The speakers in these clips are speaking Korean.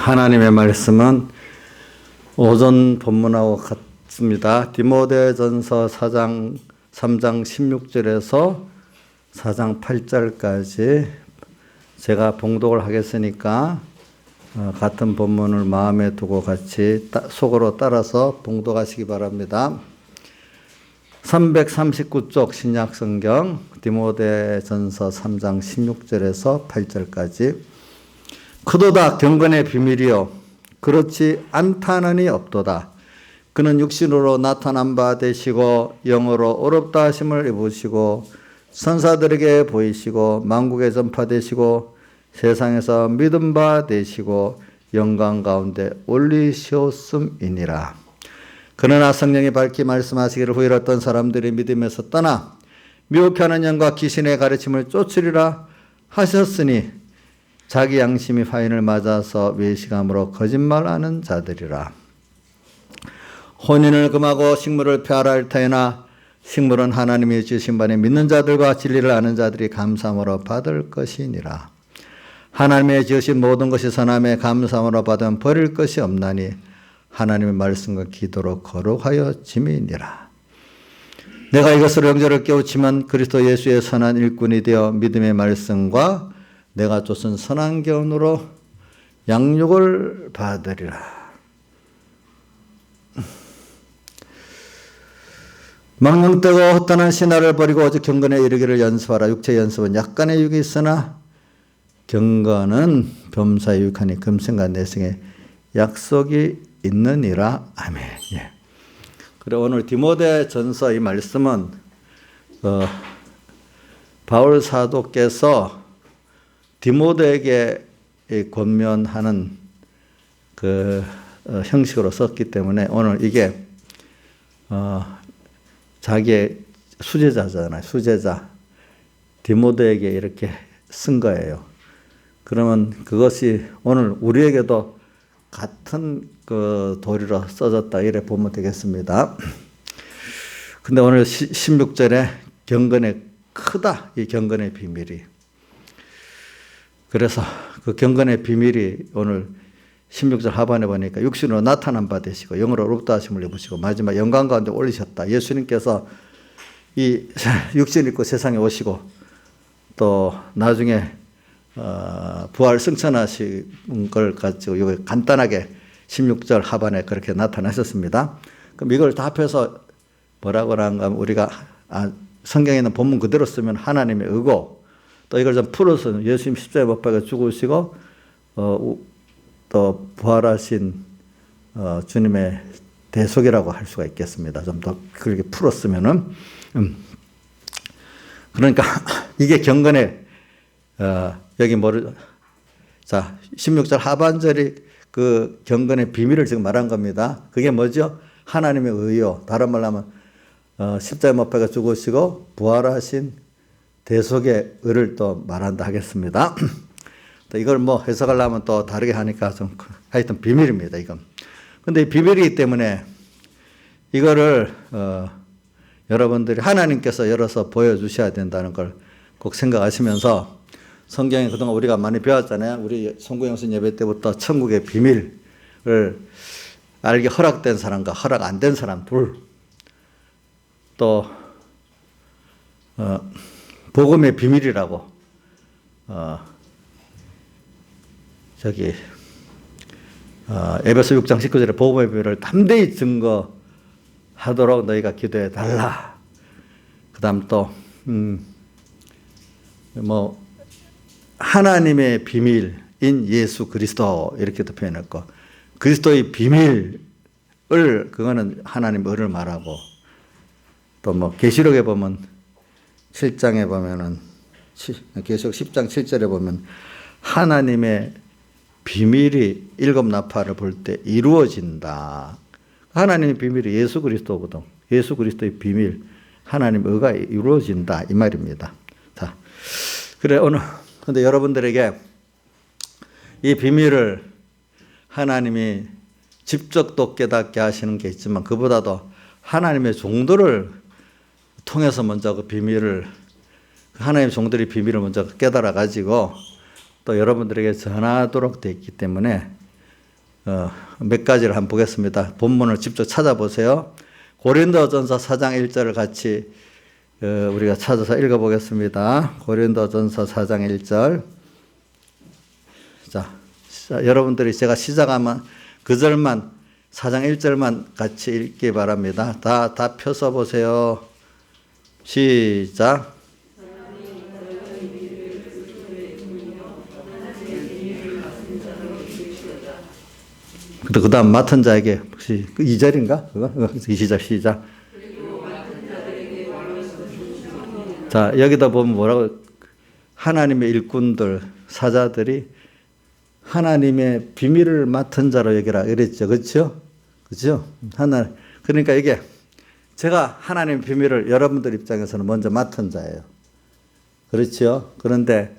하나님의 말씀은 오전 본문하고 같습니다. 디모데전서 4장 3장 16절에서 4장 8절까지 제가 봉독을 하겠으니까 같은 본문을 마음에 두고 같이 속으로 따라서 봉독하시기 바랍니다. 339쪽 신약성경 디모데전서 3장 16절에서 8절까지 크도다 경건의 비밀이요 그렇지 않다느니 없도다. 그는 육신으로 나타난 바 되시고 영으로 어렵다 하심을 입으시고 선사들에게 보이시고 만국에 전파되시고 세상에서 믿음 바 되시고 영광 가운데 올리시었음이니라. 그러나 성령이 밝히 말씀하시기를 후일 어떤 사람들이 믿음에서 떠나 미혹해 하는 영과 귀신의 가르침을 쫓으리라 하셨으니 자기 양심이 화인을 맞아서 외식함으로 거짓말하는 자들이라. 혼인을 금하고 식물을 폐하라 할 터이나 식물은 하나님이 주신 바니 믿는 자들과 진리를 아는 자들이 감사함으로 받을 것이니라. 하나님의 지으신 모든 것이 선함에 감사함으로 받으면 버릴 것이 없나니 하나님의 말씀과 기도로 거룩하여 짐이니라. 내가 이것을 영절을 깨우치면 그리스도 예수의 선한 일꾼이 되어 믿음의 말씀과 내가 쫓은 선한 교훈으로 양육을 받으리라. 망령되고 헛단한 신화를 버리고 오직 경건에 이르기를 연습하라. 육체 연습은 약간의 유익이 있으나 경건은 범사에 유익하니 금생과 내생에 약속이 있느니라. 아멘. 예. 그래 오늘 디모데전서 이 말씀은 바울 사도께서 디모데에게 권면하는 그 형식으로 썼기 때문에 오늘 이게 자기의 수제자잖아요. 수제자 디모데에게 이렇게 쓴 거예요. 그러면 그것이 오늘 우리에게도 같은 그 도리로 써졌다 이래 보면 되겠습니다. 근데 오늘 16절에 경건의 크다 이 경건의 비밀이 그래서 그 경건의 비밀이 오늘 16절 하반에 보니까 육신으로 나타난 바 되시고 영으로 어렵다 하심을 입으시고 마지막 영광 가운데 올리셨다. 예수님께서 이 육신 입고 세상에 오시고 또 나중에 부활 승천하신 걸 가지고 이거 간단하게 16절 하반에 그렇게 나타나셨습니다. 그럼 이걸 다 합해서 뭐라고 하는가 하면 우리가 성경에 있는 본문 그대로 쓰면 하나님의 의고 또 이걸 좀 풀어서 예수님 십자가에 못 박아 죽으시고 또 부활하신 주님의 대속이라고 할 수가 있겠습니다. 좀 더 그렇게 풀었으면은 그러니까 이게 경건의 여기 자 16절 하반절이 그 경건의 비밀을 지금 말한 겁니다. 그게 뭐죠? 하나님의 의요. 다른 말로 하면 십자가에 못 박아 죽으시고 부활하신 대속의 의를 또 말한다 하겠습니다. 또 이걸 뭐 해석하려면 또 다르게 하니까 좀 하여튼 비밀입니다. 이건. 근데 이 비밀이기 때문에 이거를 여러분들이 하나님께서 열어서 보여주셔야 된다는 걸 꼭 생각하시면서 성경에 그동안 우리가 많이 배웠잖아요. 우리 송구영신 예배 때부터 천국의 비밀을 알게 허락된 사람과 허락 안 된 사람 둘, 또 복음의 비밀이라고 에베소 6장 19절에 복음의 비밀을 담대히 증거하도록 너희가 기도해 달라. 그 다음 또 하나님의 비밀인 예수 그리스도 이렇게도 표현했고 그리스도의 비밀을 그거는 하나님의 의를 말하고 또 계시록에 보면 7장에 보면은 계시록 10장 7절에 보면 하나님의 비밀이 일곱 나팔을 볼 때 이루어진다. 하나님의 비밀이 예수 그리스도거든. 예수 그리스도의 비밀, 하나님의 의가 이루어진다 이 말입니다. 자, 그래 오늘 근데 여러분들에게 이 비밀을 하나님이 직접 또 깨닫게 하시는 게 있지만 그보다도 하나님의 종들을 통해서 먼저 그 비밀을 하나님의 종들이 비밀을 먼저 깨달아 가지고 또 여러분들에게 전하도록 되어 있기 때문에 몇 가지를 한번 보겠습니다. 본문을 직접 찾아보세요. 고린도전서 4장 1절을 같이 우리가 찾아서 읽어보겠습니다. 고린도전서 4장 1절. 자, 여러분들이 제가 시작하면 그 절만 4장 1절만 같이 읽기 바랍니다. 다 펴서 보세요. 시작. 그 다음 맡은 자에게 혹시 2절인가? 그거? 시작. 자, 여기다 보면 뭐라고? 하나님의 일꾼들, 사자들이 하나님의 비밀을 맡은 자로 여기라 그랬죠. 그렇죠? 그렇죠? 그러니까 이게 제가 하나님의 비밀을 여러분들 입장에서는 먼저 맡은 자예요. 그렇죠? 그런데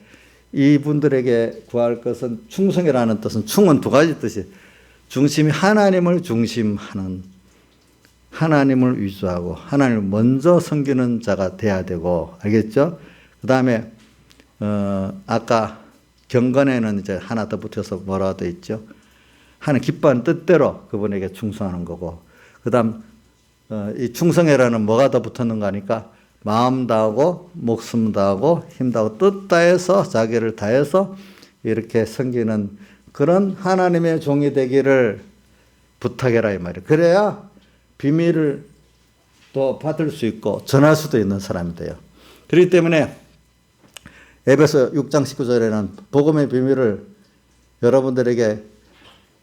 이분들에게 구할 것은 충성이라는 뜻은 충은 두 가지 뜻이 중심이 하나님을 중심하는 하나님을 위주하고 하나님을 먼저 섬기는 자가 돼야 되고 알겠죠? 그 다음에 아까 경건에는 이제 하나 더 붙여서 뭐라고 돼 있죠? 하나님 기뻐하는 뜻대로 그분에게 충성하는 거고 그 다음 이 충성이라는 뭐가 더 붙었는가 하니까 마음 다하고 목숨 다하고 힘 다하고 뜻 다해서 자기를 다해서 이렇게 섬기는 그런 하나님의 종이 되기를 부탁해라 이 말이에요. 그래야 비밀을 또 받을 수 있고 전할 수도 있는 사람이 돼요. 그렇기 때문에 에베소 6장 19절에는 복음의 비밀을 여러분들에게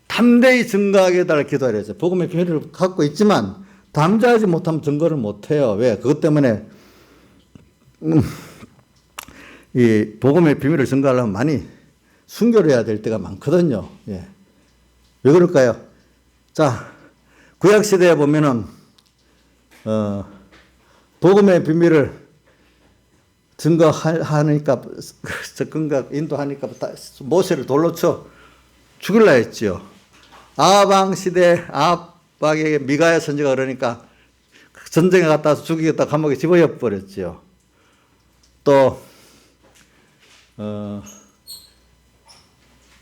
담대히 증거하게 해달라 기도하려 했어요. 복음의 비밀을 갖고 있지만 담대하지 못하면 증거를 못해요. 왜? 그것 때문에 이 복음의 비밀을 증거하려면 많이 순교를 해야 될 때가 많거든요. 예. 왜 그럴까요? 자, 구약시대에 보면은, 복음의 비밀을 증거하니까, 인도하니까 모세를 돌로 쳐 죽일라 했지요. 아합 시대 아합에게 미가야 선지가 그러니까 전쟁에 갔다 와서 죽이겠다 감옥에 집어넣어 버렸지요. 또,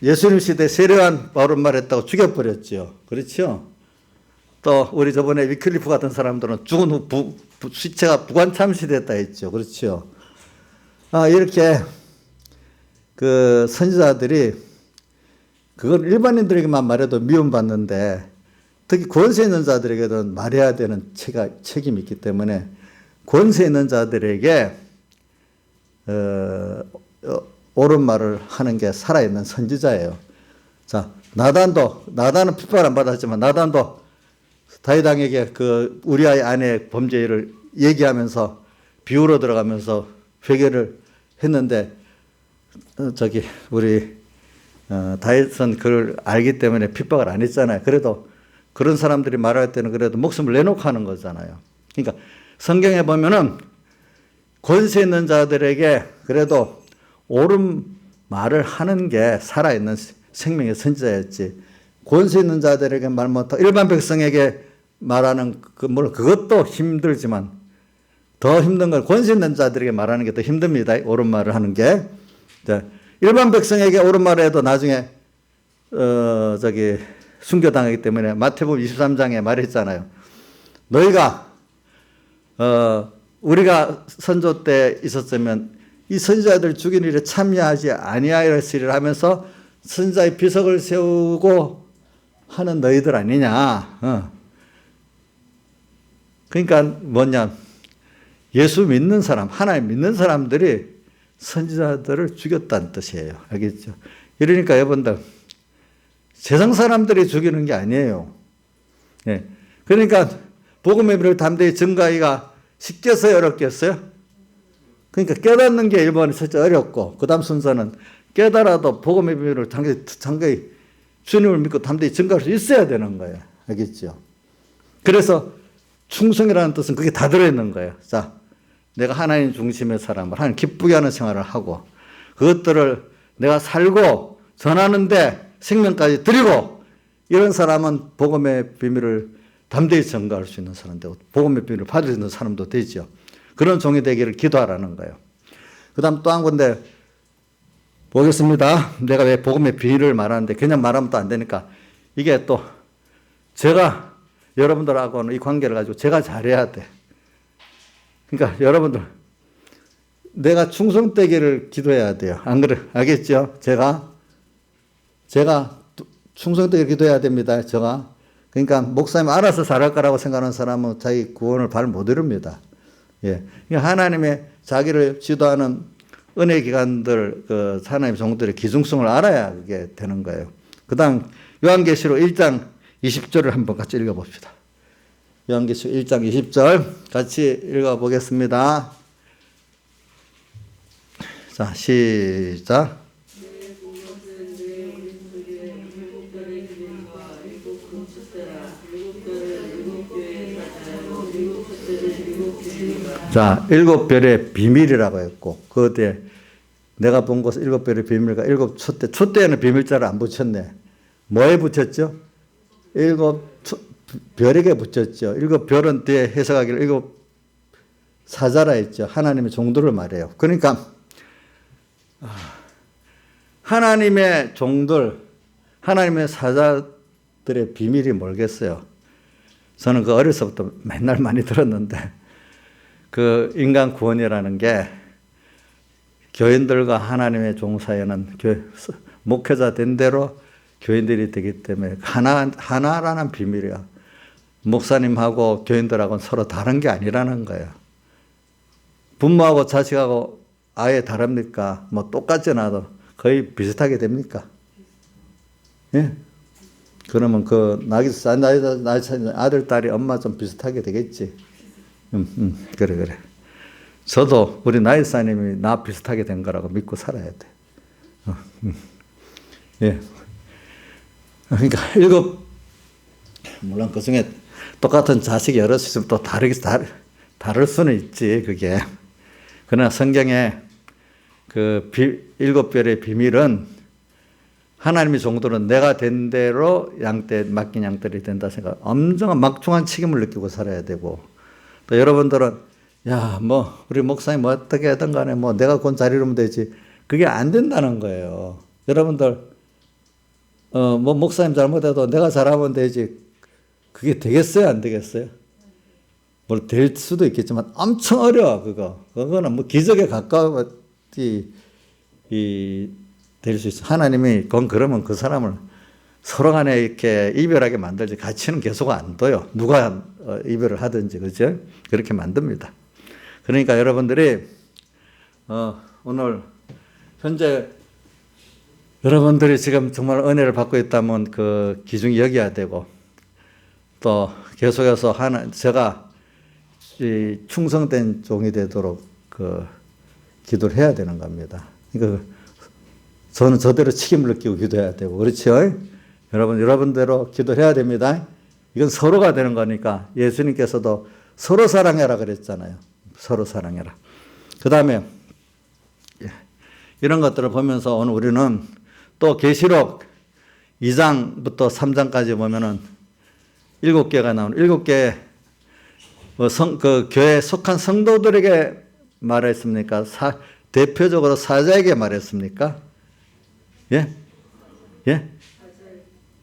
예수님 시대 세례요한 바울은 말했다고 죽여버렸죠. 그렇죠? 또 우리 저번에 위클리프 같은 사람들은 죽은 후 시체가 부관참시됐다 했죠. 그렇죠? 이렇게 그 선지자들이 그걸 일반인들에게만 말해도 미움받는데 특히 권세 있는 자들에게는 말해야 되는 책임이 있기 때문에 권세 있는 자들에게 옳은 말을 하는 게 살아있는 선지자예요. 자, 나단은 핍박을 안 받았지만 나단도 다윗 왕에게 그 우리아의 아내의 범죄를 얘기하면서 비유로 들어가면서 회개를 했는데 우리 다윗은 그걸 알기 때문에 핍박을 안 했잖아요. 그래도 그런 사람들이 말할 때는 그래도 목숨을 내놓고 하는 거잖아요. 그러니까 성경에 보면은 권세 있는 자들에게 그래도 옳은 말을 하는 게 살아있는 생명의 선지자였지. 권세 있는 자들에게 말 못하고 일반 백성에게 말하는 물론 그것도 힘들지만 더 힘든 건 권세 있는 자들에게 말하는 게 더 힘듭니다. 옳은 말을 하는 게. 일반 백성에게 옳은 말을 해도 나중에 순교당하기 때문에 마태복음 23장에 말했잖아요. 너희가 우리가 선조 때 있었으면 이 선지자들 죽인 일에 참여하지 아니하였으리라 하면서 선지자의 비석을 세우고 하는 너희들 아니냐. 그러니까 뭐냐. 예수 믿는 사람, 하나님 믿는 사람들이 선지자들을 죽였다는 뜻이에요. 알겠죠? 이러니까 여러분들 세상 사람들이 죽이는 게 아니에요. 예. 그러니까 복음의 비밀을 담대히 증거하기가 쉽겠어요? 어렵겠어요? 그러니까 깨닫는 게 1번이 첫째 어렵고 그 다음 순서는 깨달아도 복음의 비밀을 장거히 주님을 믿고 담대히 증거할 수 있어야 되는 거예요. 알겠죠? 그래서 충성이라는 뜻은 그게 다 들어있는 거예요. 자, 내가 하나님 중심의 사람을 하나님 기쁘게 하는 생활을 하고 그것들을 내가 살고 전하는데 생명까지 드리고 이런 사람은 복음의 비밀을 담대히 증거할 수 있는 사람 되고 복음의 비밀을 받을 수 있는 사람도 되죠. 그런 종이 되기를 기도하라는 거예요. 그 다음 또 한 군데 보겠습니다. 내가 왜 복음의 비밀을 말하는데 그냥 말하면 또 안 되니까 이게 또 제가 여러분들하고는 이 관계를 가지고 제가 잘해야 돼. 그러니까 여러분들 내가 충성되기를 기도해야 돼요. 안 그래? 알겠죠? 제가 충성되기를 기도해야 됩니다. 제가. 그러니까 목사님 알아서 잘할 거라고 생각하는 사람은 자기 구원을 발 못 이룹니다. 예. 그러니까 하나님의 자기를 지도하는 은혜 기관들, 그 하나님의 종들의 기중성을 알아야 그게 되는 거예요. 그 다음 요한계시록 1장 20절을 한번 같이 읽어봅시다. 요한계시록 1장 20절 같이 읽어보겠습니다. 자, 시작. 자, 7별의 비밀이라고 했고, 그 뒤에 내가 본 것은 7별의 비밀과 7촛대. 촛대에는 비밀자를 안 붙였네. 뭐에 붙였죠? 7별에게 붙였죠. 7별은 뒤에 해석하기를 7사자라 했죠. 하나님의 종들을 말해요. 그러니까 하나님의 종들, 하나님의 사자들의 비밀이 뭘겠어요? 저는 그 어려서부터 맨날 많이 들었는데, 그 인간 구원이라는 게 교인들과 하나님의 종 사이에는 목회자 된 대로 교인들이 되기 때문에 하나라는 비밀이야. 목사님하고 교인들하고는 서로 다른 게 아니라는 거예요. 부모하고 자식하고 아예 다릅니까? 뭐 똑같지 않아도 거의 비슷하게 됩니까? 예? 그러면 그 나이 차이 아들, 딸이 엄마 좀 비슷하게 되겠지. 그래. 저도 우리 나이사님이 나 비슷하게 된 거라고 믿고 살아야 돼. 예. 그러니까 물론 그 중에 똑같은 자식이 여럿 있으면 또 다를 수는 있지, 그게. 그러나 성경에 그 7별의 비밀은 하나님의 종들은 내가 된 대로 맡긴 양떼들이 된다 생각. 엄청난 막중한 책임을 느끼고 살아야 되고, 또 여러분들은 우리 목사님 어떻게 하든 간에 내가 곧 잘 이루면 되지. 그게 안 된다는 거예요. 여러분들, 목사님 잘못해도 내가 잘하면 되지. 그게 되겠어요? 안 되겠어요? 될 수도 있겠지만 엄청 어려워, 그거는 기적에 가까웠지, 될 수 있어. 하나님이 그러면 그 사람을 서로 간에 이렇게 이별하게 만들지 같이는 계속 안 둬요. 누가 이별을 하든지, 그죠? 그렇게 만듭니다. 그러니까 여러분들이, 오늘, 현재 여러분들이 지금 정말 은혜를 받고 있다면 그 기준이 여겨야 되고, 또 계속해서 제가 충성된 종이 되도록 기도를 해야 되는 겁니다. 그러니까 저는 저대로 책임을 느끼고 기도해야 되고, 그렇죠? 여러분대로 기도해야 됩니다. 이건 서로가 되는 거니까 예수님께서도 서로 사랑해라 그랬잖아요. 서로 사랑해라. 그 다음에 이런 것들을 보면서 오늘 우리는 또 계시록 2장부터 3장까지 보면은 7개가 나오는 7개 그 교회에 속한 성도들에게 말했습니까? 대표적으로 사자에게 말했습니까? 예?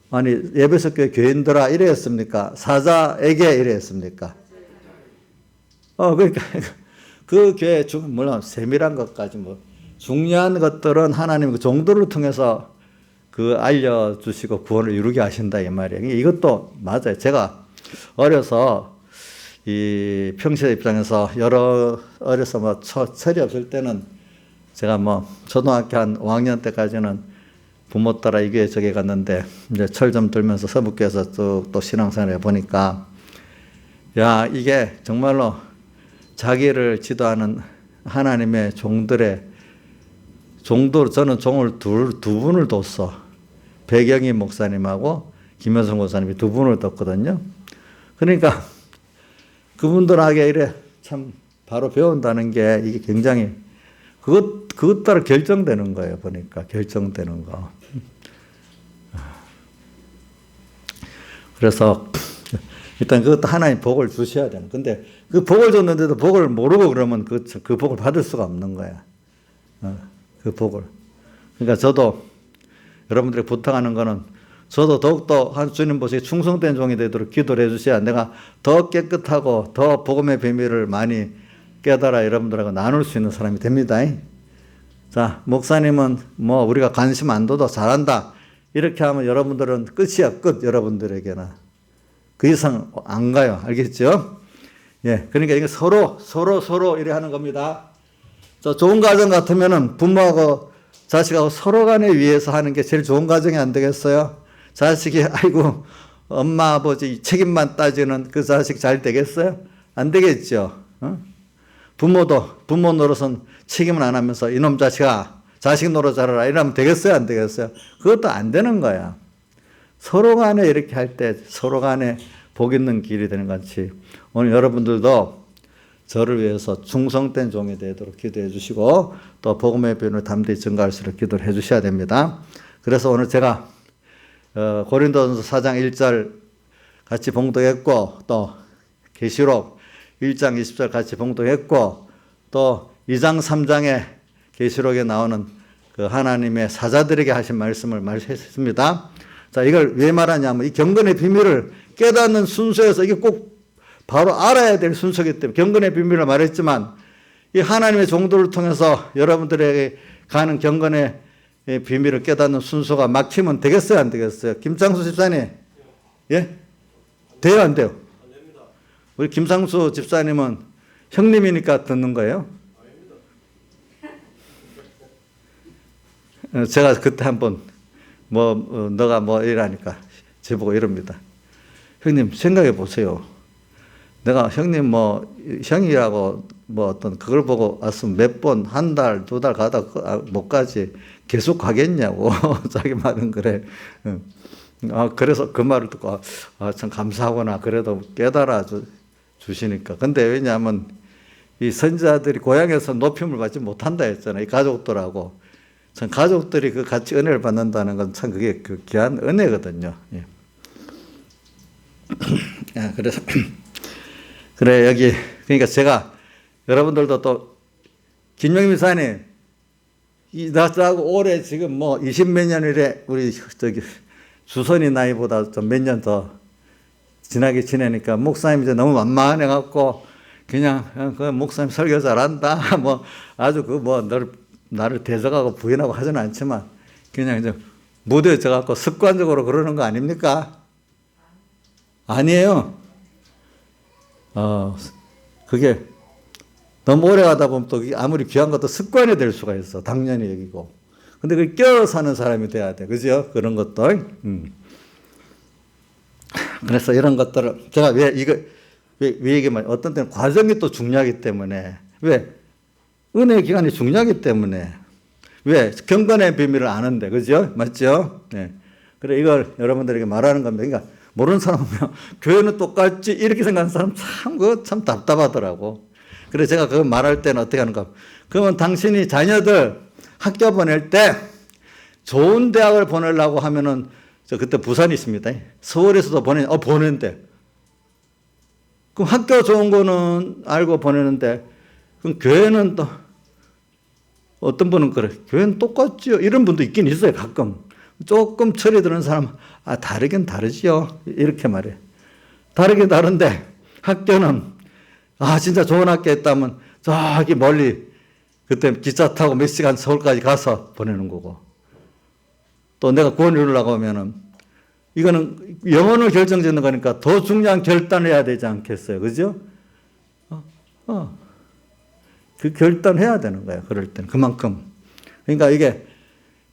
아니, 에베소 교회 교인들아 이랬습니까? 사자에게 이랬습니까? 그러니까 그 교회 물론 세밀한 것까지 중요한 것들은 하나님 종들을 통해서 알려주시고 구원을 이루게 하신다 이 말이에요. 이것도 맞아요. 제가 어려서 이 평시의 입장에서 어려서 철이 없을 때는 제가 초등학교 한 5학년 때까지는 부모 따라 이 교회 저기 갔는데 이제 철 좀 들면서 서북교에서 쭉 또 신앙생활을 해보니까 이게 정말로 자기를 지도하는 하나님의 종들 저는 종을 두 분을 뒀어. 배경희 목사님하고 김현성 목사님이 두 분을 뒀거든요. 그러니까 그분들에게 이래 참 바로 배운다는 게 이게 굉장히 그것 따라 결정되는 거예요. 보니까 결정되는 거. 그래서 일단 그것도 하나님 복을 주셔야 되는. 근데 그 복을 줬는데도 복을 모르고 그러면 그 복을 받을 수가 없는 거야. 그 복을. 그러니까 저도 여러분들이 부탁하는 거는 저도 더욱더 주님 보시기에 충성된 종이 되도록 기도를 해주셔야 내가 더 깨끗하고 더 복음의 비밀을 많이 깨달아 여러분들하고 나눌 수 있는 사람이 됩니다. 자, 목사님은 뭐 우리가 관심 안 둬도 잘한다. 이렇게 하면 여러분들은 끝이야, 끝. 여러분들에게는. 그 이상 안 가요. 알겠죠? 예. 그러니까 이게 서로 이래 하는 겁니다. 저 좋은 가정 같으면은 부모하고 자식하고 서로 간에 위해서 하는 게 제일 좋은 가정이 안 되겠어요? 자식이, 아이고, 엄마, 아버지 책임만 따지는 그 자식 잘 되겠어요? 안 되겠죠? 부모도, 부모 노릇은 책임을 안 하면서 이놈 자식아, 자식 노릇 잘하라. 이러면 되겠어요? 안 되겠어요? 그것도 안 되는 거야. 서로 간에 이렇게 할 때 서로 간에 복 있는 길이 되는 것 같이 오늘 여러분들도 저를 위해서 충성된 종이 되도록 기도해 주시고 또 복음의 변을 담대히 증가할 수 있도록 기도를 해 주셔야 됩니다. 그래서 오늘 제가 고린도전서 4장 1절 같이 봉독했고 또 계시록 1장 20절 같이 봉독했고 또 2장 3장에 계시록에 나오는 그 하나님의 사자들에게 하신 말씀을 말했습니다. 자, 이걸 왜 말하냐면 이 경건의 비밀을 깨닫는 순서에서 이게 꼭 바로 알아야 될 순서이기 때문에 경건의 비밀을 말했지만 이 하나님의 종도를 통해서 여러분들에게 가는 경건의 비밀을 깨닫는 순서가 막히면 되겠어요? 안 되겠어요? 김창수 집사님. 예? 돼요? 안 돼요? 우리 김상수 집사님은 형님이니까 듣는 거예요? 제가 그때 한번 너가 이라니까 저보고 이럽니다. 형님 생각해 보세요. 내가 형님 형이라고 어떤 그걸 보고 왔으면 몇 번, 한 달, 두 달 가다 못 가지 계속 가겠냐고. 자기 말은 그래. 그래서 그 말을 듣고 참 감사하구나. 그래도 깨달아 주시니까. 근데 왜냐하면 이 선지자들이 고향에서 높임을 받지 못한다 했잖아요. 이 가족들하고. 참 가족들이 그 같이 은혜를 받는다는 건 참 그게 그 귀한 은혜거든요. 예. 그래서 그래 여기 그러니까 제가 여러분들도 또 김영민 미사님 나하고 올해 지금 20몇 년이래 우리 주선이 나이보다 좀 몇 년 더 지나게 지내니까 목사님 이제 너무 만만해 갖고 그냥 그 목사님 설교 잘한다 아주 나를 대적하고 부인하고 하지는 않지만 그냥 이제 무대에 져갖고 습관적으로 그러는 거 아닙니까? 아니에요. 그게 너무 오래 가다 보면 또 아무리 귀한 것도 습관이 될 수가 있어. 당연히 여기고. 근데 그 껴 사는 사람이 돼야 돼. 그죠? 그런 것들. 그래서 이런 것들을 제가 왜 얘기만 어떤 때는 과정이 또 중요하기 때문에 왜? 은혜의 기간이 중요하기 때문에 왜? 경건의 비밀을 아는데. 그죠? 맞죠? 네. 그래 이걸 여러분들에게 말하는 겁니다. 그러니까 모르는 사람 보면 교회는 똑같지 이렇게 생각하는 사람 참 답답하더라고. 그래서 제가 그거 말할 때는 어떻게 하는가. 그러면 당신이 자녀들 학교 보낼 때 좋은 대학을 보내려고 하면은 저 그때 부산이 있습니다. 서울에서도 보내는데 그럼 학교 좋은 거는 알고 보내는데 그럼 교회는 또 어떤 분은 그래. 교회는 똑같지요. 이런 분도 있긴 있어요. 가끔. 조금 철이 드는 사람은 다르긴 다르지요. 이렇게 말해. 다르긴 다른데 학교는 진짜 좋은 학교 있다면 저기 멀리 그때 기차 타고 몇 시간 서울까지 가서 보내는 거고 또 내가 구원 이루려고 하면은 이거는 영혼을 결정짓는 거니까 더 중요한 결단을 해야 되지 않겠어요. 그죠? 그 결단해야 되는 거예요. 그럴 때는 그만큼. 그러니까 이게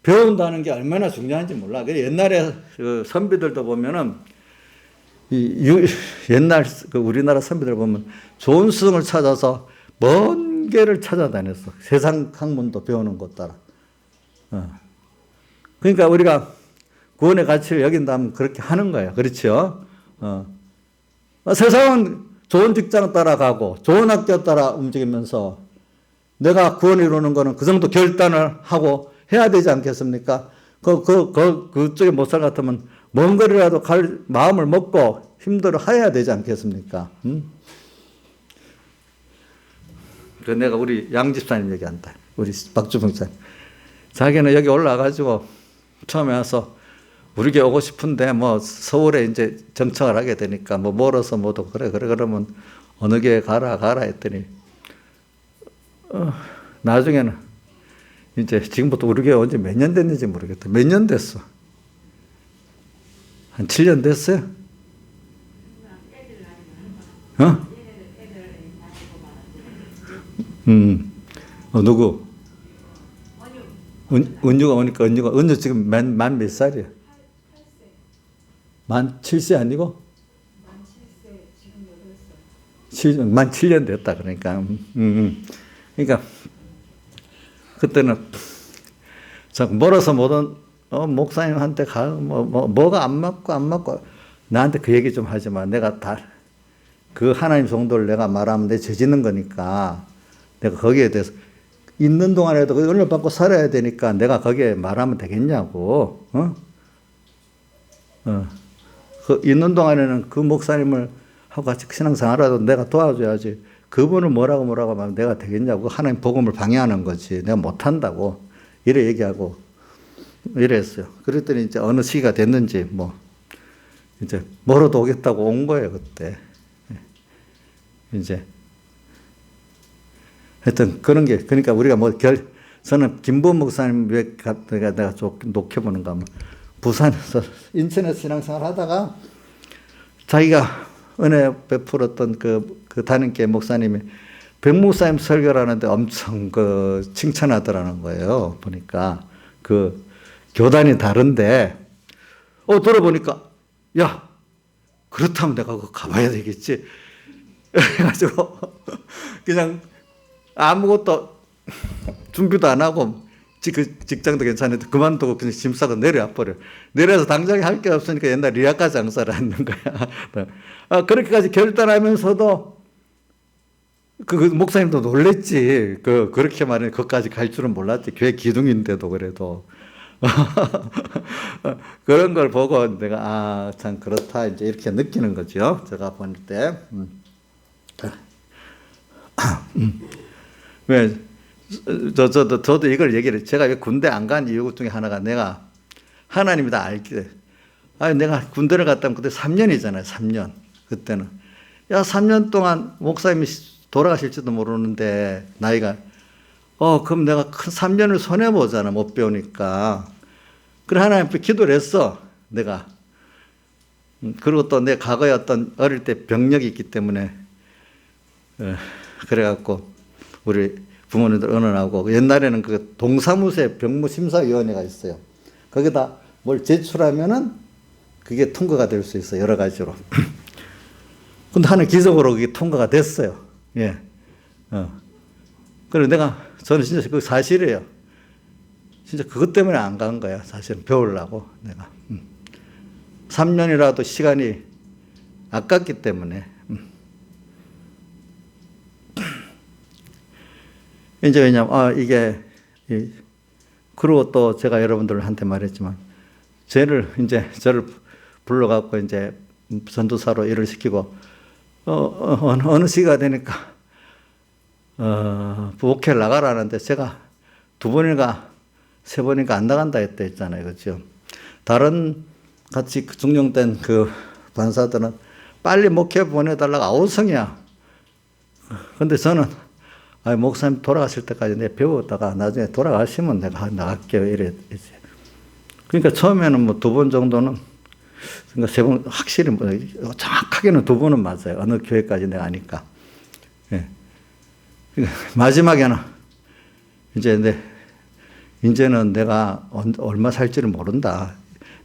배운다는 게 얼마나 중요한지 몰라. 옛날에 그 선비들도 보면은 옛날 그 우리나라 선비들 보면 좋은 스승을 찾아서 먼 길을 찾아다녔어. 세상 학문도 배우는 것 따라. 그러니까 우리가 구원의 가치를 여긴다면 그렇게 하는 거예요. 그렇죠? 세상은 좋은 직장 따라가고 좋은 학교 따라 움직이면서 내가 구원 이루는 거는 그 정도 결단을 하고 해야 되지 않겠습니까? 그쪽에 못 살 같으면 먼 거리라도 갈 마음을 먹고 힘들어 해야 되지 않겠습니까? 그 내가 우리 양 집사님 얘기한다. 우리 박주봉 집사님. 자기는 여기 올라가가지고 처음에 와서 우리 교회 오고 싶은데 뭐 서울에 이제 정착을 하게 되니까 뭐 멀어서 뭐도 그래 그러면 어느 교회 가라 했더니 나중에는 이제 지금부터 우리 교회 온지 몇 년 됐는지 모르겠다. 몇 년 됐어? 한 7년 됐어요? 어? 누구? 은유가 오니까 은유 지금 만 몇 살이야? 만 7세 아니고? 만 7년 됐다 그러니까. 그러니까 그때는 멀어서 뭐든 목사님한테 뭐가 안 맞고 나한테 그 얘기 좀 하지 마. 내가 다 그 하나님 성도를 내가 말하면 내 죄짓는 거니까 내가 거기에 대해서 있는 동안에도 그 은혜를 받고 살아야 되니까 내가 거기에 말하면 되겠냐고. 그 있는 동안에는 그 목사님을 하고 같이 신앙생활하도 내가 도와줘야지. 그분을 뭐라고 하면 내가 되겠냐고. 하나님 복음을 방해하는 거지. 내가 못한다고. 이래 얘기하고 이랬어요. 그랬더니 이제 어느 시기가 됐는지 이제 멀어도 오겠다고 온 거예요, 그때. 이제 하여튼 그런 게, 그러니까 우리가 저는 김보은 목사님 왜 내가 좀 녹여보는가 하면 부산에서 인천에서 신앙생활 하다가 자기가 은혜 베풀었던 그 담임교회 목사님이 백목사님 설교를 하는데 엄청 칭찬하더라는 거예요. 보니까 그 교단이 다른데 들어보니까 야 그렇다면 내가 그거 가봐야 되겠지 해가지고 그냥 아무것도 준비도 안 하고 그 직장도 괜찮은데 그만두고 그냥 짐 싸고 내려와 버려. 내려서 당장에 할 게 없으니까 옛날 리아카 장사를 하는 거야. 그렇게까지 결단하면서도 그 목사님도 놀랬지. 그렇게 말해 거기까지 갈 줄은 몰랐지. 교회 기둥인데도 그래도. 그런 걸 보고 내가 참 그렇다 이제 이렇게 느끼는 거죠. 제가 볼 때. 왜 저도 이걸 얘기를 제가 왜 군대 안 간 이유 중에 하나가 내가 하나님이 다 알게. 내가 군대를 갔다면 그때 3년이잖아요. 3년. 그때는. 3년 동안 목사님이 돌아가실지도 모르는데 나이가 그럼 내가 큰 3년을 손해보잖아. 못 배우니까. 그래 하나님 앞에 기도를 했어. 내가. 그리고 또 내 과거에 어릴 때 병력이 있기 때문에 그래갖고 우리 부모님들 언언하고 옛날에는 그 동사무소에 병무심사위원회가 있어요. 거기다 뭘 제출하면은 그게 통과가 될 수 있어요. 여러 가지로. 근데 하는 기적으로 그게 통과가 됐어요. 예. 그래 저는 진짜 그 사실이에요. 진짜 그것 때문에 안 간 거야. 사실은 배우려고 내가. 3년이라도 시간이 아깝기 때문에. 이제 왜냐면 그리고 또 제가 여러분들한테 말했지만 저를 불러갖고 이제 전도사로 일을 시키고 어느 시기가 되니까 목회를 나가라는데 제가 2번인가 3번인가 안 나간다 했잖아요. 그렇죠? 다른 같이 중용된 그 반사들은 빨리 목회 보내달라고 아우성이야. 근데 저는 목사님 돌아가실 때까지 내가 배웠다가 나중에 돌아가시면 내가 나갈게요. 이랬지. 그러니까 처음에는 2번 정도는, 그러니까 3번 확실히 정확하게는 2번은 맞아요. 어느 교회까지 내가 아니까. 예. 그러니까 마지막에는 이제는 내가 얼마 살지를 모른다.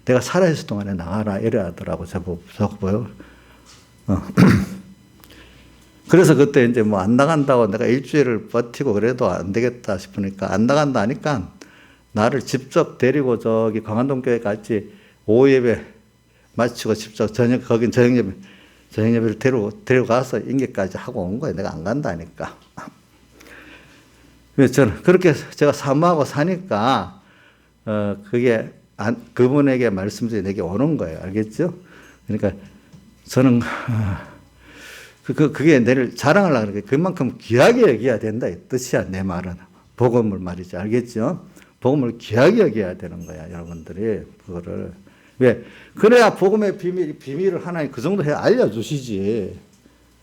내가 살아있을 동안에 나가라. 이래 하더라고. 저보요. 그래서 그때 이제 안 나간다고 내가 일주일을 버티고 그래도 안 되겠다 싶으니까 안 나간다 하니까 나를 직접 데리고 저기 광안동 교회 같이 오후 예배 마치고 직접 거긴 저녁 예배를 데려가서 인계까지 하고 온 거예요. 내가 안 간다 하니까. 그래서 저는 그렇게 제가 사모하고 사니까 그게 그분에게 말씀드리 내게 오는 거예요. 알겠죠? 그러니까 저는 그게 내를 자랑하려고 그러니까 그만큼 귀하게 여겨야 된다 이 뜻이야. 내 말은 복음을 말이지. 알겠죠? 복음을 귀하게 여겨야 되는 거야. 여러분들이 그거를. 왜? 그래야 복음의 비밀을 하나님 그 정도 해 알려주시지.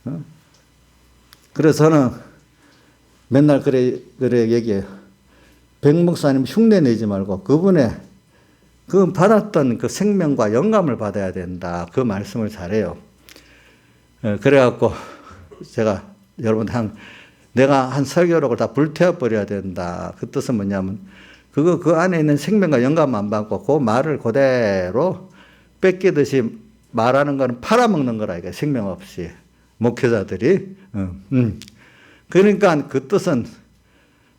어? 그래서 저는 맨날 그래 얘기해요. 백 목사님 흉내 내지 말고 그 받았던 그 생명과 영감을 받아야 된다. 그 말씀을 잘해요. 그래갖고 제가 여러분 내가 한 설교록을 다 불태워버려야 된다. 그 뜻은 뭐냐면 그 안에 있는 생명과 영감 안 받고 그 말을 그대로 뺏기듯이 말하는 거는 팔아먹는 거라 이게 생명 없이 목회자들이. 그러니까 그 뜻은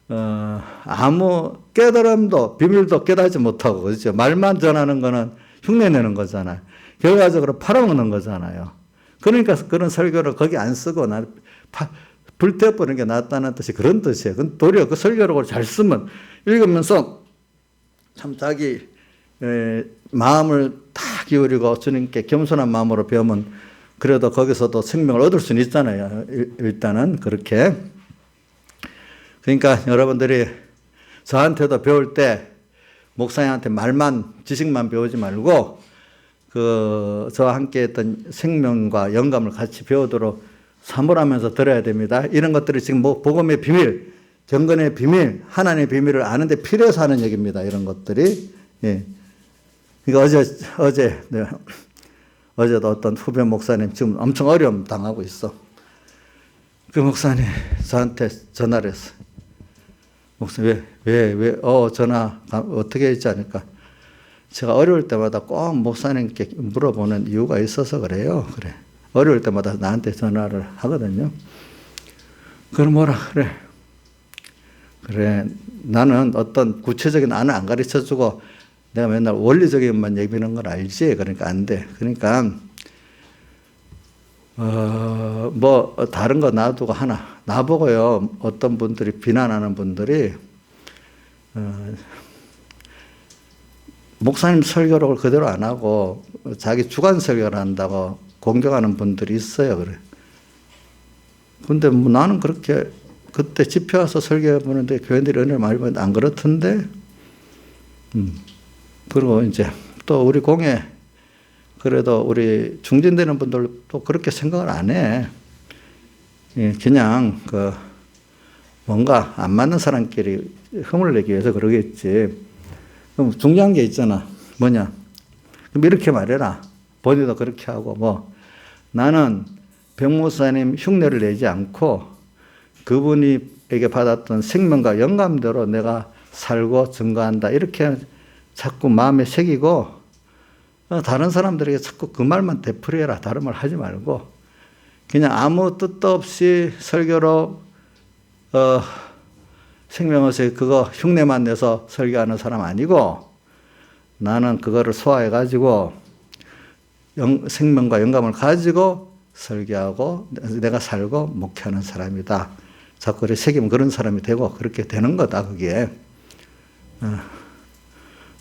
아무 깨달음도 비밀도 깨닫지 못하고 그렇죠. 말만 전하는 거는 흉내내는 거잖아요. 결과적으로 팔아먹는 거잖아요. 그러니까 그런 설교를 거기 안 쓰고 불태워버리는 게 낫다는 뜻이 그런 뜻이에요. 도리어 그 설교록을 잘 쓰면 읽으면서 참 자기 마음을 다 기울이고 주님께 겸손한 마음으로 배우면 그래도 거기서도 생명을 얻을 수는 있잖아요. 일단은 그렇게. 그러니까 여러분들이 저한테도 배울 때 목사님한테 지식만 배우지 말고 저와 함께 했던 생명과 영감을 같이 배우도록 사모하면서 들어야 됩니다. 이런 것들이 지금 복음의 비밀, 경건의 비밀, 하나님의 비밀을 아는데 필요해서 하는 얘기입니다. 이런 것들이. 예. 그러니까 어제도 어떤 후배 목사님 지금 엄청 어려움 당하고 있어. 그 목사님 저한테 전화를 했어요. 목사님 전화 어떻게 했지 않을까? 제가 어려울 때마다 꼭 목사님께 물어보는 이유가 있어서 그래요. 그래. 어려울 때마다 나한테 전화를 하거든요. 그럼 뭐라 그래. 나는 어떤 구체적인 안을 안 가르쳐주고 내가 맨날 원리적인 것만 얘기하는 걸 알지. 그러니까 안 돼. 그러니까 다른 거 놔두고 하나. 나보고요. 어떤 분들이 비난하는 분들이 목사님 설교록을 그대로 안 하고 자기 주관 설교를 한다고 공격하는 분들이 있어요. 그래. 근데 나는 그렇게 그때 집회 와서 설교해 보는데 교인들이 은혜를 많이 받는데 안 그렇던데. 그리고 이제 또 우리 공회 그래도 우리 중진되는 분들도 그렇게 생각을 안 해. 그냥 뭔가 안 맞는 사람끼리 흠을 내기 위해서 그러겠지. 그럼 중요한 게 있잖아. 뭐냐? 그럼 이렇게 말해라. 본인도 그렇게 하고 나는 백목사님 흉내를 내지 않고 그분에게 받았던 생명과 영감대로 내가 살고 증거한다. 이렇게 자꾸 마음에 새기고 다른 사람들에게 자꾸 그 말만 되풀이해라. 다른 말 하지 말고 그냥 아무 뜻도 없이 설교로 생명의식 그거 흉내만 내서 설교하는 사람 아니고 나는 그거를 소화해가지고 생명과 영감을 가지고 설교하고 내가 살고 목회하는 사람이다. 자꾸 그래 새기면 그런 사람이 되고 그렇게 되는 거다 그게.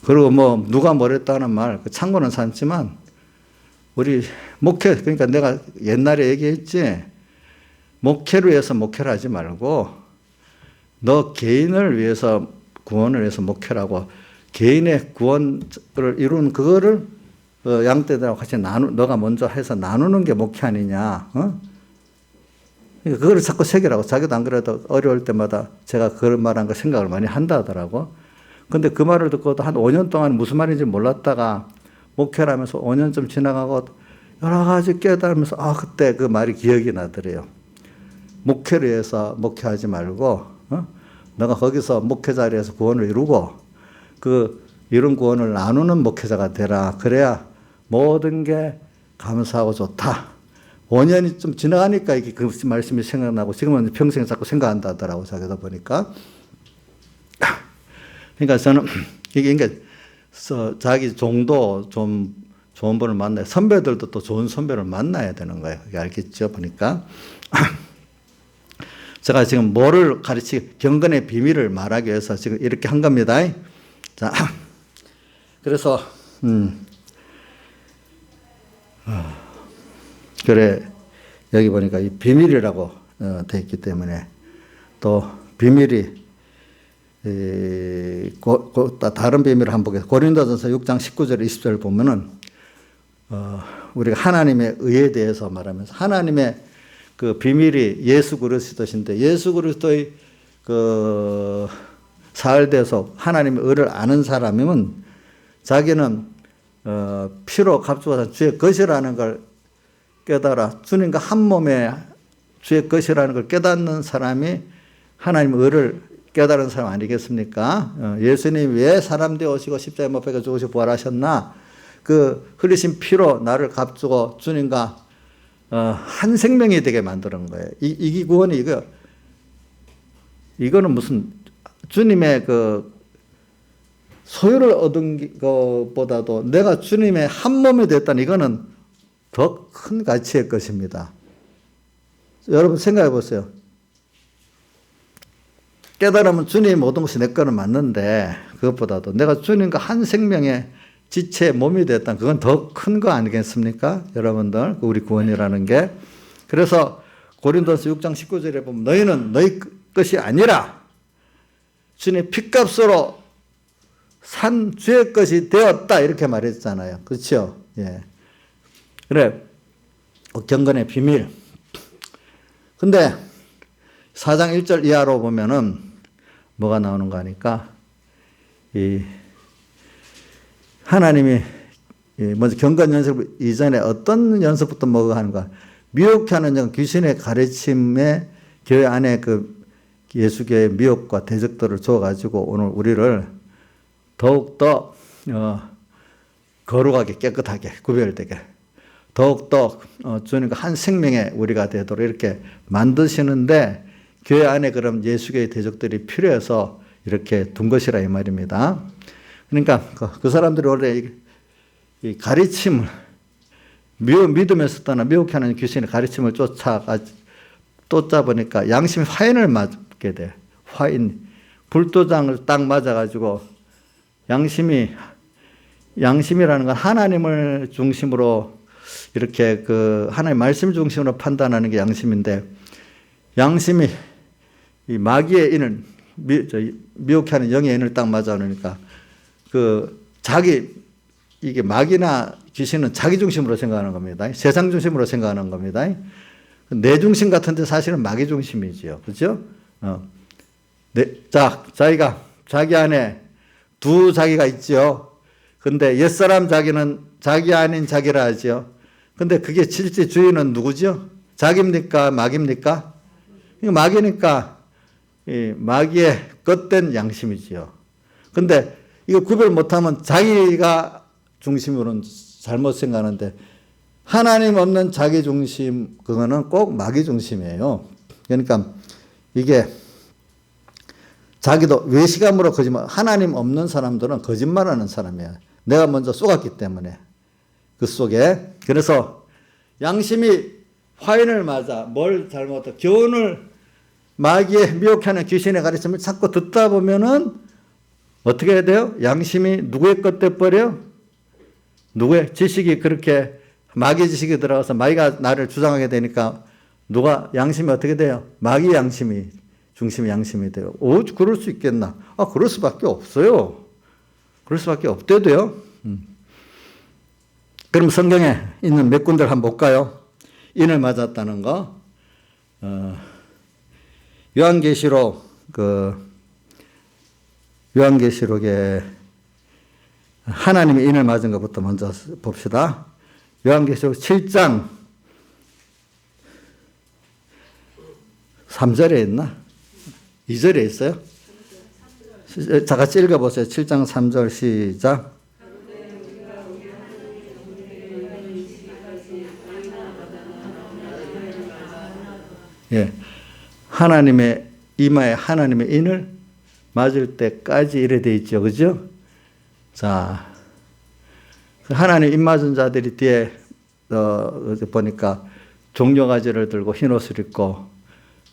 그리고 누가 뭐랬다는 말 참고는 삼지만 우리 목회 그러니까 내가 옛날에 얘기했지 목회를 위해서 목회를 하지 말고 너 개인을 위해서 구원을 위해서 목회라고 개인의 구원을 이룬 그거를 양떼들하고 같이 너가 먼저 해서 나누는 게 목회 아니냐. 그러니까 그거를 자꾸 새기라고. 자기도 안 그래도 어려울 때마다 제가 그런 말한 거 생각을 많이 한다 하더라고. 근데 그 말을 듣고도 한 5년 동안 무슨 말인지 몰랐다가 목회를 하면서 5년쯤 지나가고 여러 가지 깨달으면서 그때 그 말이 기억이 나더래요. 목회를 위해서 목회하지 말고 너가 거기서 목회 자리에서 구원을 이루고 그 이룬 구원을 나누는 목회자가 되라. 그래야 모든 게 감사하고 좋다. 5년이 좀 지나가니까 이게 그 말씀이 생각나고 지금은 평생 자꾸 생각한다 하더라고 자기다 보니까. 그러니까 저는 이게 자기 종도 좀 좋은 분을 만나야 선배들도 또 좋은 선배를 만나야 되는 거예요. 그게 알겠죠? 보니까. 제가 지금 뭐를 경건의 비밀을 말하기 위해서 지금 이렇게 한 겁니다. 자, 그래서, 그래, 여기 보니까 이 비밀이라고 되어 있기 때문에 또 비밀이 다른 비밀을 한번 보겠습니다. 고린도전서 6장 19절 20절 보면은 우리가 하나님의 의에 대해서 말하면서 하나님의 그 비밀이 예수 그리스도신데 예수 그리스도의 그 사흘돼서 하나님의 의를 아는 사람이면 자기는 피로 값주어서 주의 것이라는 걸 깨달아 주님과 한 몸에 주의 것이라는 걸 깨닫는 사람이 하나님의 의를 깨달은 사람 아니겠습니까? 예수님이 왜 사람 되어 오시고 십자가에 못 박혀 죽으시고 부활하셨나? 그 흘리신 피로 나를 값주고 주님과 한 생명이 되게 만드는 거예요. 이 구원이 이거는 무슨 주님의 그 소유를 얻은 것보다도 내가 주님의 한 몸이 됐다는 이거는 더 큰 가치의 것입니다. 여러분 생각해 보세요. 깨달으면 주님의 모든 것이 내 거는 맞는데 그것보다도 내가 주님과 한 생명의 지체의 몸이 됐다는 그건 더 큰 거 아니겠습니까? 여러분들 우리 구원이라는 게. 그래서 고린도서 6장 19절에 보면 너희는 너희 것이 아니라 주님의 핏값으로 산 주의 것이 되었다 이렇게 말했잖아요. 그렇죠? 예. 그래 경건의 비밀. 근데 4장 1절 이하로 보면은 뭐가 나오는가 하니까 이 하나님이 먼저 경건 연습 이전에 어떤 연습부터 뭐가 하는가? 미혹해 하는 귀신의 가르침에 교회 안에 그 예수교의 미혹과 대적들을 줘가지고 오늘 우리를 더욱더 거룩하게 깨끗하게 구별되게 더욱더 주님과 한 생명의 우리가 되도록 이렇게 만드시는데 교회 안에 그럼 예수교의 대적들이 필요해서 이렇게 둔 것이라 이 말입니다. 그러니까 그 사람들이 원래 이 가르침을 믿음에서 떠나 미혹해 하는 귀신의 가르침을 쫓아보니까 양심이 화인을 맞게 돼. 화인. 불도장을 딱 맞아가지고 양심이라는 건 하나님을 중심으로 이렇게 그 하나님 말씀 중심으로 판단하는 게 양심인데 양심이 이 마귀의 인을 미혹해 하는 영의 인을 딱 맞아놓으니까 이게 마귀나 귀신은 자기 중심으로 생각하는 겁니다. 세상 중심으로 생각하는 겁니다. 내 중심 같은데 사실은 마귀 중심이지요. 그죠? 자기 안에 두 자기가 있죠. 근데 옛사람 자기는 자기 아닌 자기라 하죠. 근데 그게 실제 주인은 누구죠? 자기입니까? 마귀입니까? 마귀니까 마귀의 겉된 양심이지요. 근데 이거 구별 못하면 자기가 중심으로는 잘못 생각하는데 하나님 없는 자기 중심 그거는 꼭 마귀 중심이에요. 그러니까 이게 자기도 외식함으로 거짓말 하나님 없는 사람들은 거짓말하는 사람이야. 내가 먼저 쏘았기 때문에 그 속에 그래서 양심이 화인을 맞아 뭘 잘못해 교훈을 마귀의 미혹하는 귀신의 가르침을 자꾸 듣다 보면은 어떻게 해야 돼요? 양심이 누구의 것 돼버려? 누구의 지식이 그렇게 마귀 지식이 들어가서 마귀가 나를 주장하게 되니까 양심이 어떻게 돼요? 마귀 양심이 중심이 양심이 돼요. 그럴 수 있겠나? 그럴 수밖에 없어요. 그럴 수밖에 없대도요. 그럼 성경에 있는 몇 군데를 한번 볼까요? 인을 맞았다는 거. 요한계시록에 하나님이 인을 맞은 것부터 먼저 봅시다. 요한계시록 7장 3절에 있나? 2절에 있어요? 자, 같이 읽어보세요. 7장 3절 시작. 예. 하나님의 이마에 하나님의 인을 맞을 때까지 이래 돼 있죠. 그죠? 자, 하나님 인 맞은 자들이 뒤에 보니까 종려가지를 들고 흰옷을 입고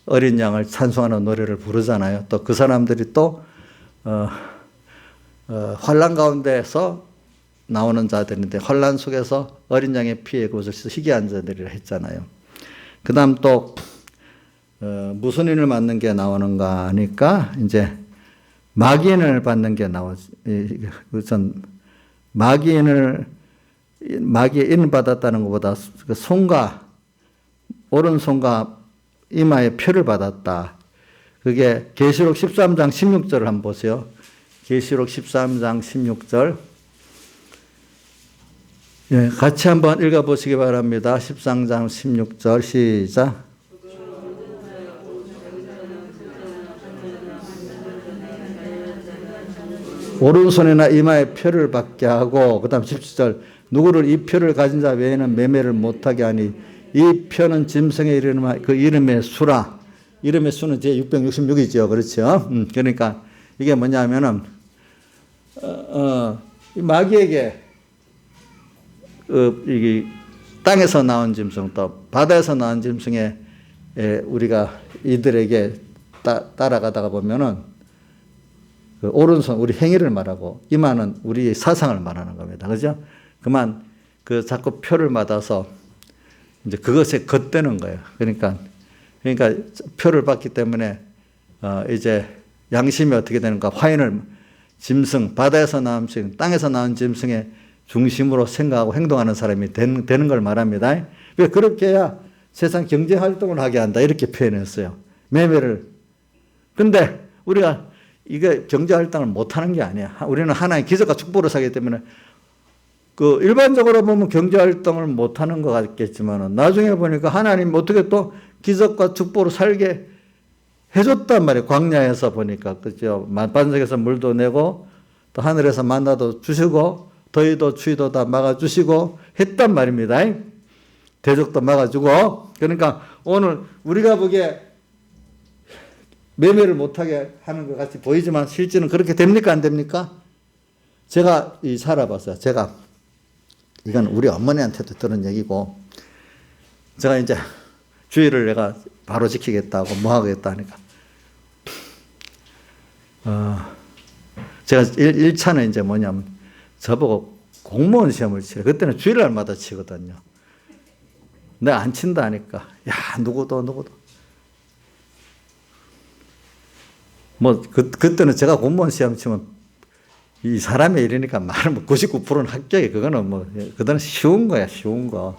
어린 양을 찬송하는 노래를 부르잖아요. 또 그 사람들이 또 환란 가운데서 나오는 자들인데 환란 속에서 어린 양의 피에 그것을 희귀한 자들이라 했잖아요. 그 다음 또 무슨 인을 맞는 게 나오는가 하니까 이제 마귀인을 받는 게 나오죠. 우선 마귀의 인을 받았다는 것보다 그 손과 오른손과 이마에 표를 받았다. 그게 계시록 13장 16절을 한번 보세요. 계시록 13장 16절. 예, 같이 한번 읽어보시기 바랍니다. 13장 16절 시작. 오른손이나 이마에 표를 받게 하고, 그 다음 17절. 누구를 이 표를 가진 자 외에는 매매를 못하게 하니 이 표는 짐승의 이름, 그 이름의 수라. 이름의 수는 제 666이죠. 그렇죠. 그러니까 이게 뭐냐면은, 이 마귀에게, 이게 땅에서 나온 짐승 또 바다에서 나온 짐승에 우리가 이들에게 따라가다가 보면은 그 오른손 우리 행위를 말하고 이마는 우리의 사상을 말하는 겁니다. 그죠? 그만 그 자꾸 표를 받아서 이제 그것에 겉대는 거예요. 그러니까 표를 받기 때문에 이제 양심이 어떻게 되는가? 화인을 짐승, 바다에서 나온 짐승, 땅에서 나온 짐승의 중심으로 생각하고 행동하는 사람이 되는 걸 말합니다. 그렇게 해야 세상 경제 활동을 하게 한다. 이렇게 표현했어요. 매매를. 근데 우리가 이게 경제 활동을 못 하는 게 아니야. 우리는 하나의 기적과 축복으로 살기 때문에 그 일반적으로 보면 경제 활동을 못 하는 것 같겠지만 나중에 보니까 하나님 어떻게 또 기적과 축복으로 살게 해줬단 말이에요. 광야에서 보니까. 그죠? 반석에서 물도 내고 또 하늘에서 만나도 주시고 더위도 추위도 다 막아주시고 했단 말입니다. 대적도 막아주고. 그러니까 오늘 우리가 보기에 매매를 못하게 하는 것 같이 보이지만 실제는 그렇게 됩니까? 안 됩니까? 제가 살아봤어요. 이건 우리 어머니한테도 들은 얘기고, 제가 이제 주의를 내가 바로 지키겠다고 뭐 하겠다 하니까, 제가 1차는 이제 뭐냐면, 저보고 공무원 시험을 치래. 그때는 주일날마다 치거든요. 내가 안 친다 하니까, 야, 누구도. 뭐, 그때는 제가 공무원 시험 치면 이 사람이 이러니까 말하면 99%는 합격이 그거는 뭐, 그때는 쉬운 거야, 쉬운 거.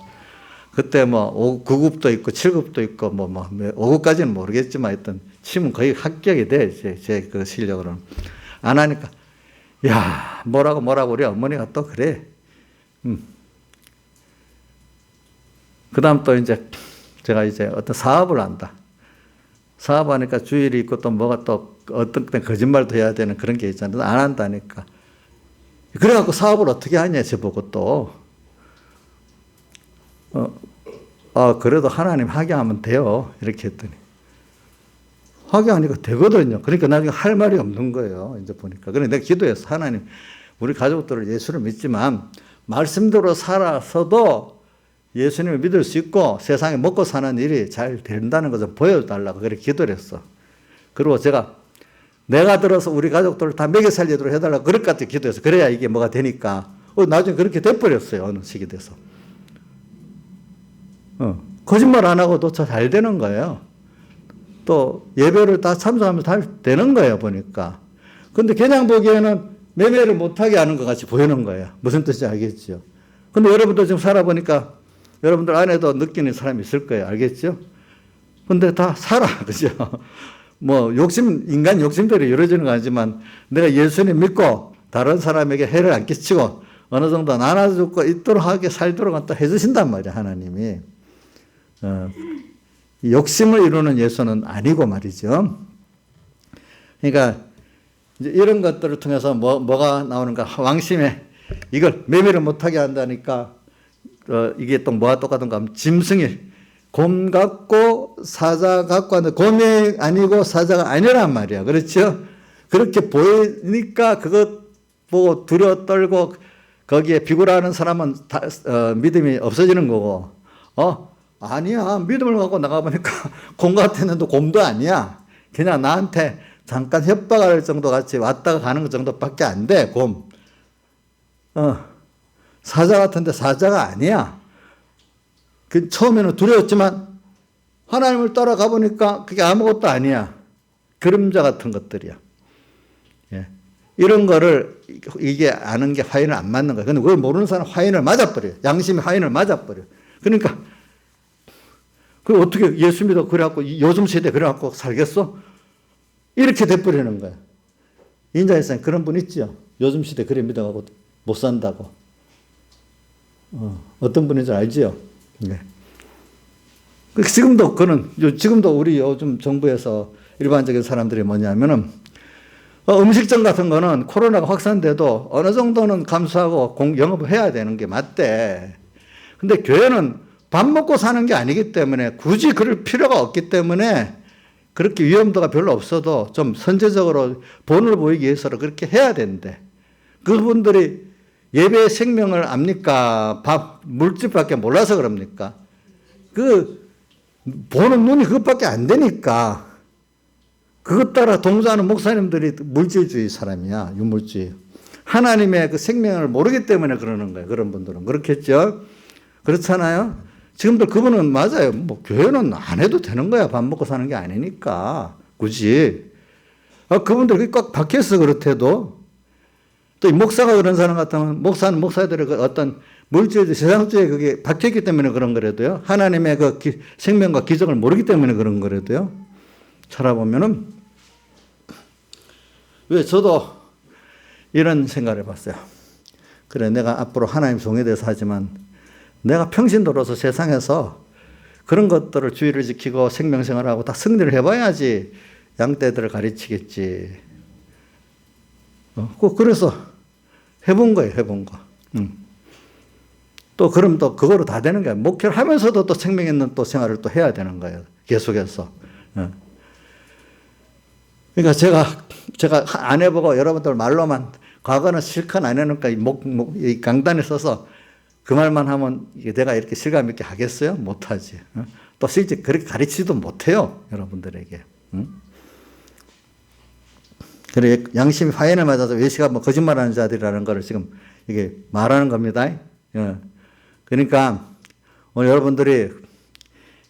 그때 뭐, 9급도 있고 7급도 있고 뭐, 5급까지는 모르겠지만 하여튼 치면 거의 합격이 돼, 제 그 실력으로는. 안 하니까, 야, 뭐라고 우리 어머니가 또 그래. 그 다음 또 이제 제가 이제 어떤 사업을 한다. 사업하니까 주일이 있고 또 뭐가 또 어떤 때 거짓말도 해야 되는 그런 게 있잖아요. 안 한다니까. 그래갖고 사업을 어떻게 하냐, 저보고 또. 그래도 하나님 하게 하면 돼요. 이렇게 했더니. 하게 하니까 되거든요. 그러니까 나중에 할 말이 없는 거예요. 이제 보니까. 그래 내가 기도했어. 하나님, 우리 가족들을 예수를 믿지만 말씀대로 살아서도 예수님을 믿을 수 있고 세상에 먹고 사는 일이 잘 된다는 것을 보여달라고 그렇게 기도를 했어. 그리고 내가 들어서 우리 가족들을 다 먹여 살리도록 해달라고 그럴 것 같아 기도했어. 그래야 이게 뭐가 되니까. 나중에 그렇게 돼버렸어요. 어느 시기 돼서. 거짓말 안 하고도 잘 되는 거예요. 또 예배를 다 참석하면서 잘 되는 거예요. 보니까. 근데 그냥 보기에는 매매를 못하게 하는 것 같이 보이는 거예요. 무슨 뜻인지 알겠죠. 근데 여러분도 지금 살아보니까 여러분들 안에도 느끼는 사람이 있을 거예요. 알겠죠? 근데 다 살아. 그죠? 뭐, 인간 욕심대로 이루어지는 건 아니지만 내가 예수님 믿고 다른 사람에게 해를 안 끼치고 어느 정도 나눠주고 있도록 하게 살도록 또 해주신단 말이야, 하나님이. 욕심을 이루는 예수는 아니고 말이죠. 그러니까 이제 이런 것들을 통해서 뭐가 나오는가? 왕심에 이걸 매매를 못하게 한다니까 이게 또 뭐가 똑같은가 하면 짐승이 곰 같고 사자 같고 하는데 곰이 아니고 사자가 아니란 말이야. 그렇죠? 그렇게 보이니까 그것 보고 두려워 떨고 거기에 비굴하는 사람은 믿음이 없어지는 거고 아니야. 믿음을 갖고 나가보니까 곰 같았는데 곰도 아니야. 그냥 나한테 잠깐 협박할 정도 같이 왔다가 가는 정도밖에 안 돼, 곰. 사자 같은데 사자가 아니야. 처음에는 두려웠지만 하나님을 따라가 보니까 그게 아무것도 아니야. 그림자 같은 것들이야. 예. 이런 거를 이게 아는 게 화인을 안 맞는 거예요. 근데 그걸 모르는 사람은 화인을 맞아버려요. 양심이 화인을 맞아버려요. 그러니까 그 어떻게 예수 믿어 그래갖고 요즘 시대에 그래갖고 살겠어? 이렇게 돼버리는 거예요. 인자일상 그런 분 있죠. 요즘 시대 그래 믿어가고 못 산다고. 어떤 분인지 알지요? 네. 지금도 지금도 우리 요즘 정부에서 일반적인 사람들이 뭐냐면은 음식점 같은 거는 코로나가 확산돼도 어느 정도는 감수하고 영업을 해야 되는 게 맞대. 근데 교회는 밥 먹고 사는 게 아니기 때문에 굳이 그럴 필요가 없기 때문에 그렇게 위험도가 별로 없어도 좀 선제적으로 본을 보이기 위해서는 그렇게 해야 된대. 그분들이 예배의 생명을 압니까? 물질밖에 몰라서 그럽니까? 보는 눈이 그것밖에 안 되니까. 그것 따라 동조하는 목사님들이 물질주의 사람이야, 유물주의. 하나님의 그 생명을 모르기 때문에 그러는 거예요. 그런 분들은. 그렇겠죠? 그렇잖아요? 지금도 그분은 맞아요. 뭐, 교회는 안 해도 되는 거야. 밥 먹고 사는 게 아니니까. 굳이. 그분들이 꽉 박혀있어, 그렇대도. 또 이 목사가 그런 사람 같으면 목사는 목사들의 그 어떤 물질주의, 세상주의에 그게 박혀있기 때문에 그런 거라도요. 하나님의 그 생명과 기적을 모르기 때문에 그런 거라도요. 찾아보면은, 왜 저도 이런 생각을 해봤어요. 그래, 내가 앞으로 하나님 종이 돼서 하지만 내가 평신도로서 세상에서 그런 것들을 주의를 지키고 생명생활하고 다 승리를 해봐야지 양떼들을 가르치겠지. 그래서 해본 거예요, 해본 거. 또 그럼 또 그거로 다 되는 거예요. 목회를 하면서도 또 생명 있는 또 생활을 또 해야 되는 거예요. 계속해서. 그러니까 제가 안 해보고 여러분들 말로만 과거는 실컷 안 해놓으니까 이 강단에 서서 그 말만 하면 내가 이렇게 실감 있게 하겠어요? 못하지. 또 실제 그렇게 가르치지도 못해요. 여러분들에게. 그래, 양심이 화인을 맞아서 외시가 뭐 거짓말하는 자들이라는 걸 지금 이게 말하는 겁니다. 그러니까 오늘 여러분들이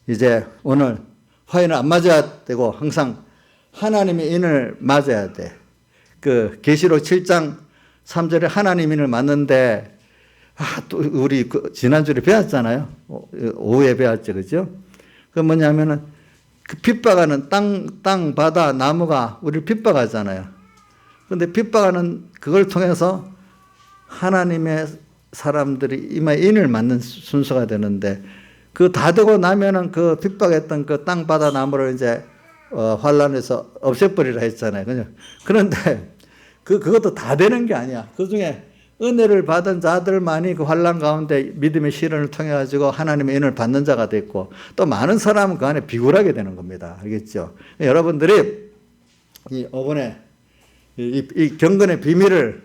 이제 오늘 화인을 안 맞아야 되고 항상 하나님의 인을 맞아야 돼. 그 계시록 7장 3절에 하나님 인을 맞는데 또 우리 지난주에 배웠잖아요. 오후에 배웠죠. 그죠? 그 뭐냐면은 그 핍박하는 땅, 바다, 나무가 우리를 핍박하잖아요. 그런데 핍박하는 그걸 통해서 하나님의 사람들이 이마에 인을 맞는 순서가 되는데 그 다 되고 나면은 그 핍박했던 그 땅, 바다, 나무를 이제 환란해서 없애버리라 했잖아요. 그죠? 그런데 그것도 다 되는 게 아니야. 그 중에 은혜를 받은 자들만이 그 환란 가운데 믿음의 시련을 통해 가지고 하나님의 은혜를 받는 자가 됐고 또 많은 사람은 그 안에 비굴하게 되는 겁니다. 알겠죠? 여러분들이 이번에 이 경건의 비밀을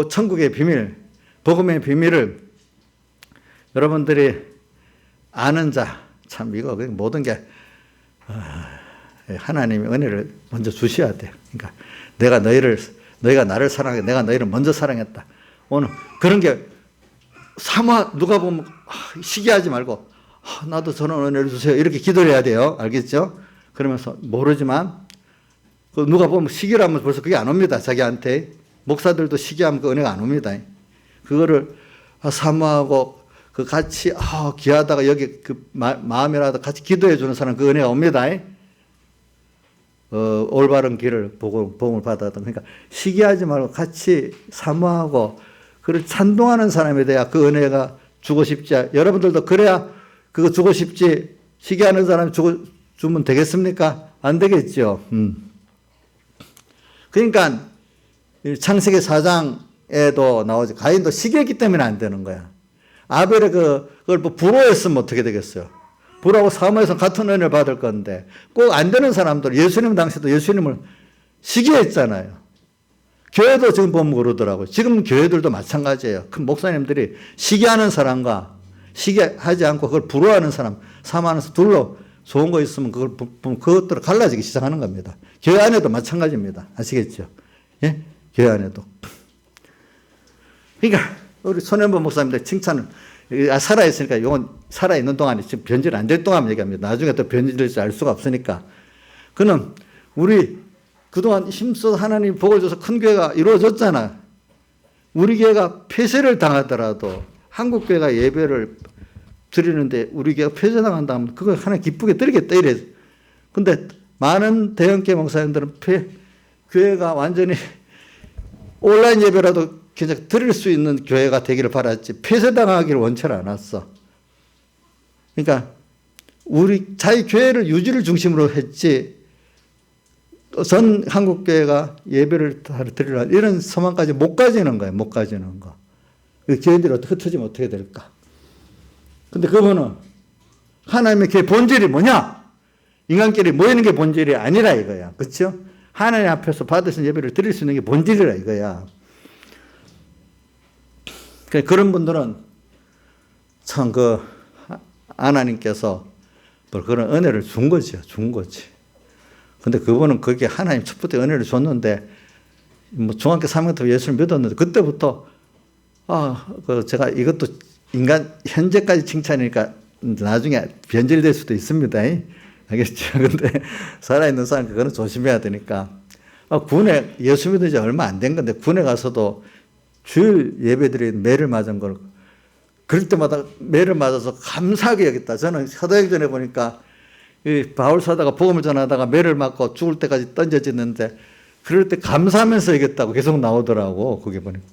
천국의 비밀, 복음의 비밀을 여러분들이 아는 자, 참 이거 모든 게 하나님의 은혜를 먼저 주셔야 돼요. 그러니까 너희가 나를 사랑해, 내가 너희를 먼저 사랑했다. 오늘 그런 게 누가 보면 시기하지 말고 나도 저런 은혜를 주세요. 이렇게 기도를 해야 돼요. 알겠죠? 그러면서 모르지만 누가 보면 시기라면 벌써 그게 안 옵니다. 자기한테. 목사들도 시기하면 그 은혜가 안 옵니다. 그거를 사모하고 그 같이 귀하다가 여기 그 마음이라도 같이 기도해 주는 사람 그 은혜가 옵니다. 올바른 길을 복음을 받았던. 그러니까 시기하지 말고 같이 사모하고 그를 찬동하는 사람에 대해 그 은혜가 주고 싶지. 여러분들도 그래야 그거 주고 싶지. 시기하는 사람 주면 되겠습니까? 안 되겠죠. 그러니까 창세기 4장에도 나오지. 가인도 시기했기 때문에 안 되는 거야. 아벨의 그걸 부러워했으면 어떻게 되겠어요? 부러워 사모해서 같은 은혜를 받을 건데 꼭 안 되는 사람들, 예수님 당시도 예수님을 시기했잖아요. 교회도 지금 보면 그러더라고요. 지금 교회들도 마찬가지예요. 큰 목사님들이 시기하는 사람과 시기하지 않고 그걸 부러워하는 사람, 사모하는 사람 둘로 좋은 거 있으면 그것들을 갈라지기 시작하는 겁니다. 교회 안에도 마찬가지입니다. 아시겠죠? 예? 교회 안에도. 그러니까 우리 손현보 목사님들 칭찬을 살아있으니까 이건 살아있는 동안에 지금 변질 안 될 동안 얘기합니다. 나중에 또 변질될지 알 수가 없으니까. 그는 우리 그동안 힘써 하나님 복을 줘서 큰 교회가 이루어졌잖아. 우리 교회가 폐쇄를 당하더라도 한국 교회가 예배를 드리는데 우리 교회가 폐쇄당한다면 그거 하나님 기쁘게 드리겠다 이래. 근데 많은 대형교회 목사님들은 교회가 완전히 온라인 예배라도 그냥 드릴 수 있는 교회가 되기를 바랐지 폐쇄당하기를 원치 않았어. 그러니까 우리 자기 교회를 유지를 중심으로 했지 전 한국교회가 예배를 드리려 이런 소망까지 못 가지는 거예요. 못 가지는 거. 교회들이 어떻게 흩어지면 어떻게 될까? 근데 그분은 하나님의 교회 본질이 뭐냐? 인간끼리 모이는 게 본질이 아니라 이거야. 그렇죠? 하나님 앞에서 받으신 예배를 드릴 수 있는 게 본질이라 이거야. 그런 분들은 참 하나님께서 그런 은혜를 준 거지. 준 거지. 근데 그분은 그게 하나님 첫부터 은혜를 줬는데 뭐 중학교 3학년 때 예수를 믿었는데 그때부터 제가 이것도 인간 현재까지 칭찬이니까 나중에 변질될 수도 있습니다. 알겠죠? 근데 살아있는 사람 그거는 조심해야 되니까 군에 예수 믿은 지 얼마 안 된 건데 군에 가서도 주일 예배드리 매를 맞은 걸 그럴 때마다 매를 맞아서 감사하게 여겼다. 저는 사도행전에 보니까 이 바울 사도가 복음을 전하다가 매를 맞고 죽을 때까지 던져지는데 그럴 때 감사하면서 이겼다고 계속 나오더라고. 그게 보니까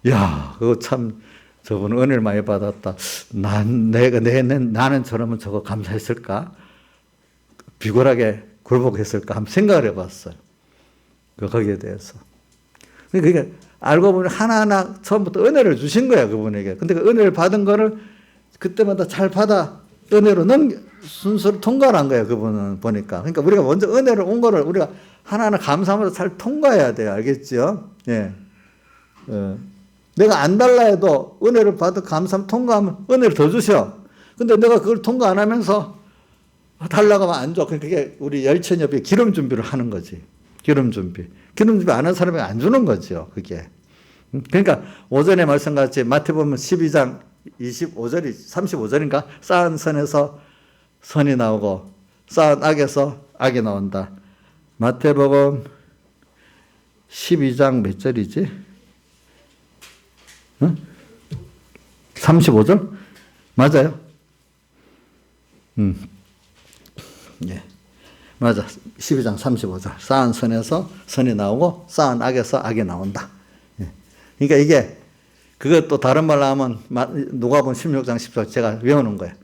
야 그거 참 저분 은혜를 많이 받았다. 나는 저러면 저거 감사했을까? 비굴하게 굴복했을까? 한번 생각을 해봤어요. 거기에 대해서. 그러니까 알고 보니 하나하나 처음부터 은혜를 주신 거야 그분에게. 근데 그 은혜를 받은 거를 그때마다 잘 받아 은혜로 순서를 통과를 한 거예요. 그분은 보니까. 그러니까 우리가 먼저 은혜를 온 거를 우리가 하나하나 감사하면서 잘 통과해야 돼요. 알겠죠? 예. 내가 안 달라 해도 은혜를 받아 감사하면 통과하면 은혜를 더 주셔. 근데 내가 그걸 통과 안 하면서 달라고 하면 안 줘. 그게 우리 열천협의 기름 준비를 하는 거지. 기름 준비. 기름 준비 안 한 사람이 안 주는 거죠. 그게. 그러니까 오전에 말씀같이 마태복음 12장 25절이 35절인가? 쌓은 선에서 선이 나오고 쌓은 악에서 악이 나온다. 마태복음 12장 몇 절이지? 응? 35절? 맞아요? 예. 맞아. 12장 35절. 쌓은 선에서 선이 나오고 쌓은 악에서 악이 나온다. 예. 그러니까 이게 그것도 다른 말로 하면 누가복음 16장 10절 제가 외우는 거예요.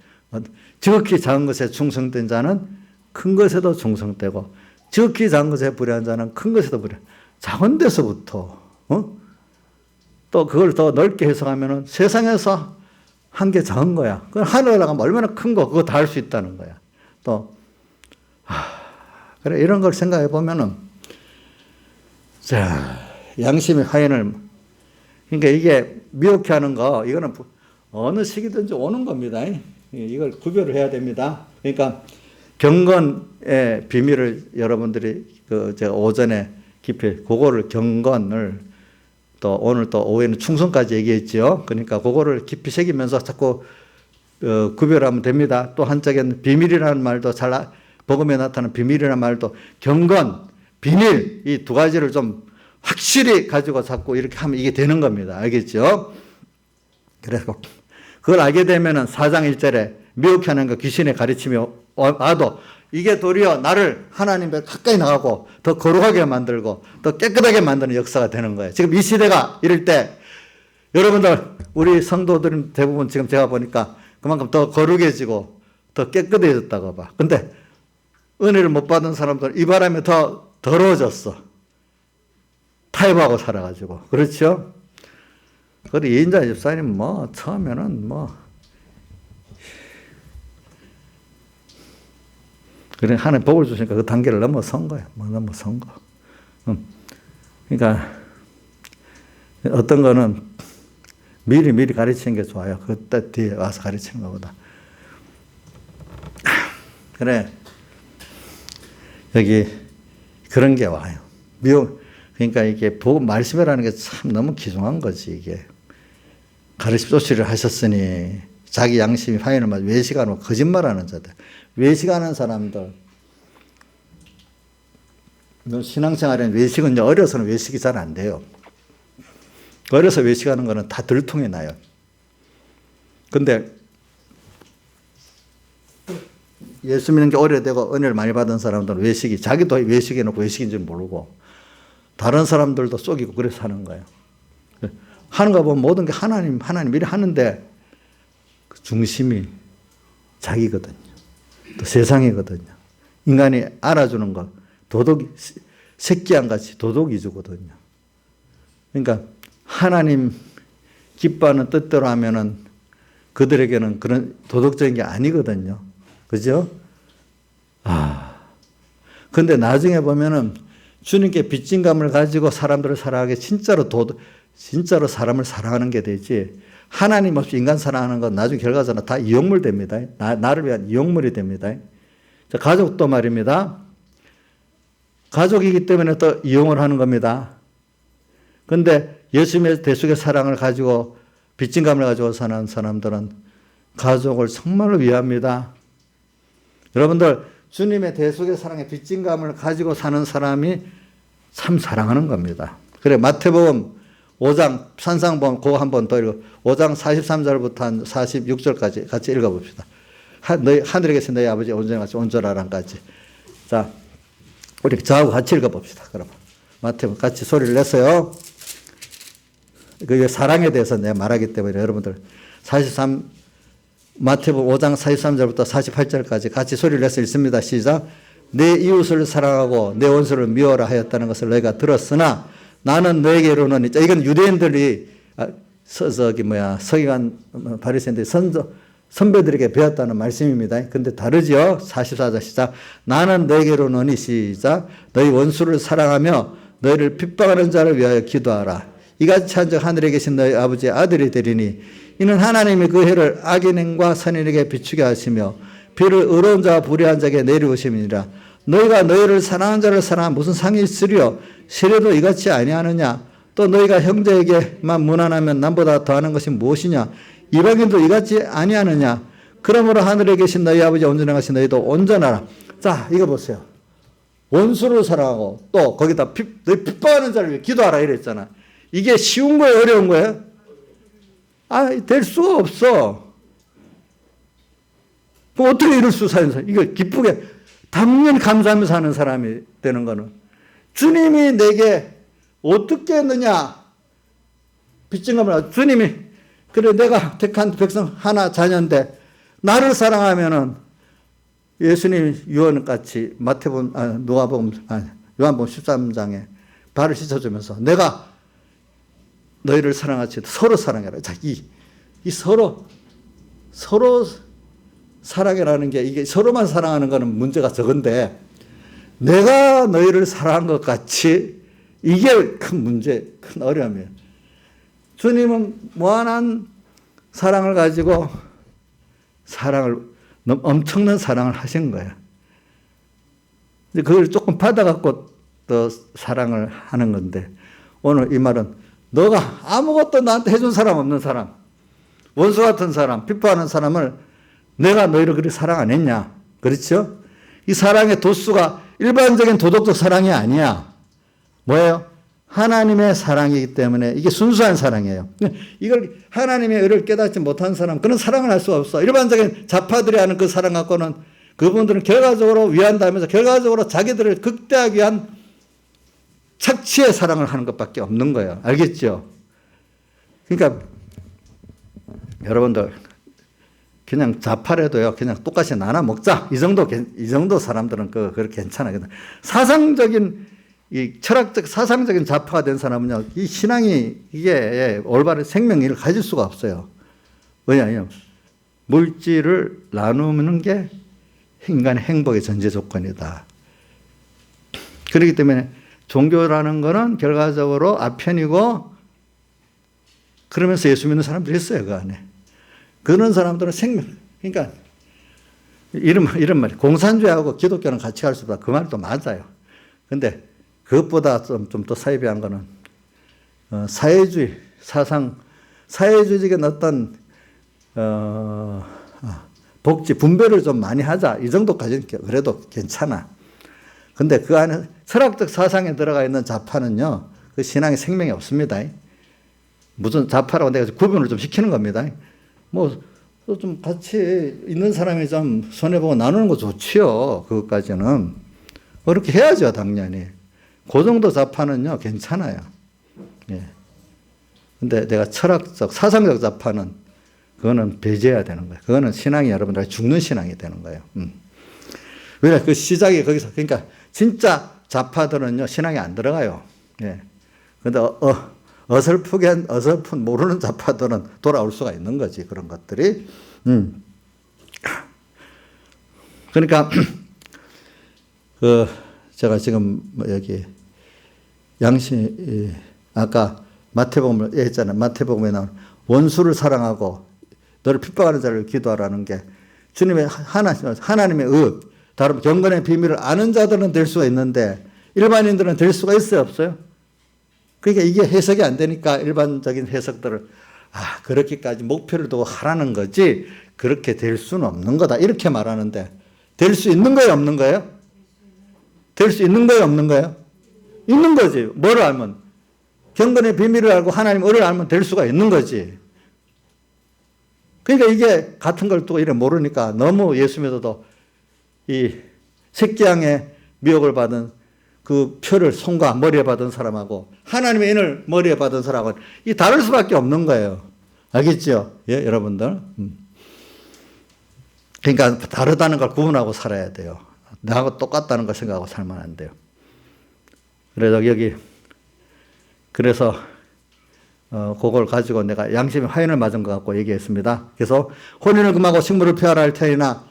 지극히 작은 것에 충성된 자는 큰 것에도 충성되고 지극히 작은 것에 불의한 자는 큰 것에도 불의한. 작은 데서부터 또 그걸 더 넓게 해석하면 세상에서 한 게 작은 거야. 그럼 하늘에 나가면 얼마나 큰 거 그거 다 할 수 있다는 거야. 또 그래 이런 걸 생각해 보면은 자 양심의 화인을 그러니까 이게 미혹해 하는 거 이거는 어느 시기든지 오는 겁니다. 이걸 구별을 해야 됩니다. 그러니까 경건의 비밀을 여러분들이 제가 오전에 깊이 그거를 경건을 또 오늘 또 오후에는 충성까지 얘기했죠. 그러니까 그거를 깊이 새기면서 자꾸 구별하면 됩니다. 또 한쪽에는 비밀이라는 말도 복음에 나타나는 비밀이라는 말도 경건, 비밀 이 두 가지를 좀 확실히 가지고 자꾸 이렇게 하면 이게 되는 겁니다. 알겠죠? 그래서 그걸 알게 되면은 4장 1절에 미혹해 하는 거 귀신의 가르침이 와도 이게 도리어 나를 하나님께 가까이 나가고 더 거룩하게 만들고 더 깨끗하게 만드는 역사가 되는 거예요. 지금 이 시대가 이럴 때 여러분들 우리 성도들은 대부분 지금 제가 보니까 그만큼 더 거룩해지고 더 깨끗해졌다고 봐. 근데 은혜를 못 받은 사람들은 이 바람에 더 더러워졌어. 타협하고 살아가지고. 그렇죠? 그리고 이인자 집사님 처음에는 그래 하나님 복을 주시니까 그 단계를 넘어선 거야. 넘어선 거. 그러니까 어떤 거는 미리 가르치는 게 좋아요. 그때 뒤에 와서 가르치는 것보다. 그래 여기 그런 게 와요. 그러니까 이게 복음 말씀이라는 게 참 너무 귀중한 거지 이게. 가르침 조치를 하셨으니 자기 양심이 화인을 맞아 외식하는 거짓말하는 자들. 외식하는 사람들 신앙생활에는 외식은요, 어려서는 외식이 잘 안 돼요. 어려서 외식하는 거는 다 들통이 나요. 근데 예수 믿는 게 오래되고 은혜를 많이 받은 사람들은 외식이, 자기도 외식해놓고 외식인 줄 모르고 다른 사람들도 속이고 그래서 하는 거예요. 하는 거 보면 모든 게 하나님 이래 하는데 그 중심이 자기거든요. 또 세상이거든요. 인간이 알아주는 거, 도덕이, 새끼양같이 도덕이주거든요. 그러니까 하나님 기뻐하는 뜻대로 하면은 그들에게는 그런 도덕적인 게 아니거든요. 그죠? 근데 나중에 보면은 주님께 빚진 감을 가지고 사람들을 사랑하게 진짜로 사람을 사랑하는 게 되지, 하나님 없이 인간 사랑하는 건 나중에 결과적으로 다 이용물 됩니다. 나를 위한 이용물이 됩니다. 자, 가족도 말입니다. 가족이기 때문에 또 이용을 하는 겁니다. 근데 예수님의 대속의 사랑을 가지고 빚진 감을 가지고 사는 사람들은 가족을 정말로 위합니다. 여러분들, 주님의 대속의 사랑에 빚진 감을 가지고 사는 사람이 참 사랑하는 겁니다. 그래, 마태복음 5장 산상본 그거 한번 더 읽어. 5장 43절부터 한 46절까지 같이 읽어봅시다. 너희 하늘에 계신 너희 아버지 온전하같이 온전하란까지. 자, 우리 저하고 같이 읽어봅시다. 그럼 마태복음 같이 소리를 냈어요. 그 사랑에 대해서 내가 말하기 때문에 여러분들 마태복음 5장 43절부터 48절까지 같이 소리를 내서 읽습니다. 시작. 내 이웃을 사랑하고 내 원수를 미워라 하였다는 것을 너희가 들었으나 나는 너에게 이르노니, 이건 유대인들이 서기관 바리새인들이 선배들에게 배웠다는 말씀입니다. 근데 다르죠. 44절 시작. 나는 너에게 이르노니 시작. 너희 원수를 사랑하며 너희를 핍박하는 자를 위하여 기도하라. 이같이 한즉 하늘에 계신 너희 아버지의 아들이 되리니 이는 하나님이 그 해를 악인과 선인에게 비추게 하시며 비를 의로운 자와 불의한 자에게 내리우심이니라. 너희가 너희를 사랑하는 자를 사랑하면 무슨 상이 있으리요? 세례도 이같이 아니하느냐? 또 너희가 형제에게만 무난하면 남보다 더하는 것이 무엇이냐? 이방인도 이같이 아니하느냐? 그러므로 하늘에 계신 너희 아버지 온전하신 너희도 온전하라. 자, 이거 보세요. 원수를 사랑하고 또 거기다 너희 핍박하는 자를 위해 기도하라 이랬잖아. 이게 쉬운 거예요? 어려운 거예요? 될 수가 없어. 그럼 어떻게 이럴 수 사는 사람? 이거 기쁘게 당연히 감사하면서 사는 사람이 되는 거는, 주님이 내게 어떻게 했느냐? 빚진 감을 주님이, 그래 내가 택한 백성 하나 자녀인데 나를 사랑하면은 예수님이 유언같이 요한복음 13장에 발을 씻어주면서 내가 너희를 사랑하지 서로 사랑해라. 자, 이 서로 사랑이라는 게, 이게 서로만 사랑하는 거는 문제가 적은데 내가 너희를 사랑한 것 같이, 이게 큰 문제, 큰 어려움이에요. 주님은 무한한 사랑을 가지고 엄청난 사랑을 하신 거예요. 그걸 조금 받아갖고 또 사랑을 하는 건데, 오늘 이 말은 너가 아무것도 나한테 해준 사람 없는 사람, 원수 같은 사람, 핍박하는 사람을 내가 너희를 그렇게 사랑 안 했냐? 그렇죠? 이 사랑의 도수가 일반적인 도덕적 사랑이 아니야. 뭐예요? 하나님의 사랑이기 때문에 이게 순수한 사랑이에요. 이걸 하나님의 의를 깨닫지 못한 사람, 그런 사랑을 할 수가 없어. 일반적인 자파들이 하는 그 사랑 갖고는 그분들은 결과적으로 위한다면서 결과적으로 자기들을 극대화하기 위한 착취의 사랑을 하는 것밖에 없는 거예요. 알겠죠? 그러니까 여러분들 그냥 자파래도요, 그냥 똑같이 나눠 먹자. 이 정도 사람들은 그렇게 괜찮아요. 사상적인, 이 철학적, 사상적인 자파가 된 사람은요, 이 신앙이, 이게 올바른 생명력을 가질 수가 없어요. 왜냐하면 물질을 나누는 게 인간의 행복의 전제 조건이다. 그렇기 때문에 종교라는 거는 결과적으로 아편이고, 그러면서 예수 믿는 사람들이 있어요, 그 안에. 그런 사람들은 그러니까 이런 말이, 공산주의하고 기독교는 같이 갈 수 없다. 그 말도 맞아요. 근데 그것보다 좀 더 사이비한 거는 사회주의 사상, 사회주의적인 어떤 복지 분배를 좀 많이 하자. 이 정도까지는 그래도 괜찮아. 근데 그 안에 철학적 사상에 들어가 있는 좌파는요, 그 신앙에 생명이 없습니다. 무슨 좌파라고 내가 구분을 좀 시키는 겁니다. 뭐, 좀 같이 있는 사람이 좀 손해보고 나누는 거 좋지요. 그것까지는. 그렇게 해야죠, 당연히. 그 정도 좌파는요, 괜찮아요. 예. 근데 내가 철학적, 사상적 좌파는 그거는 배제해야 되는 거예요. 그거는 신앙이 여러분들 죽는 신앙이 되는 거예요. 왜냐, 그 시작이 거기서, 그러니까 진짜 좌파들은요, 신앙이 안 들어가요. 예. 근데, 어설픈 모르는 좌파들은 돌아올 수가 있는 거지, 그런 것들이. 그러니까, 제가 지금 여기 아까 마태복음을 했잖아요. 마태복음에 나온 원수를 사랑하고 너를 핍박하는 자를 기도하라는 게 주님의 하나님의 다른 경건의 비밀을 아는 자들은 될 수가 있는데 일반인들은 될 수가 있어요, 없어요? 그러니까 이게 해석이 안 되니까 일반적인 해석들을 그렇게까지 목표를 두고 하라는 거지 그렇게 될 수는 없는 거다 이렇게 말하는데 될 수 있는 거예요, 없는 거예요? 될 수 있는 거예요, 없는 거예요? 있는 거지. 뭐를 알면 경건의 비밀을 알고 하나님 을을 알면 될 수가 있는 거지. 그러니까 이게 같은 걸 또 이래 모르니까 너무 예수 믿어도 이 새끼양의 미혹을 받은 그 표를 손과 머리에 받은 사람하고 하나님의 인을 머리에 받은 사람하고 이 다를 수밖에 없는 거예요. 알겠죠? 예, 여러분들. 그러니까 다르다는 걸 구분하고 살아야 돼요. 나하고 똑같다는 걸 생각하고 살면 안 돼요. 그래서 그걸 가지고 내가 양심의 화인을 맞은 것 같고 얘기했습니다. 그래서 혼인을 금하고 식물을 폐하라 할 테니나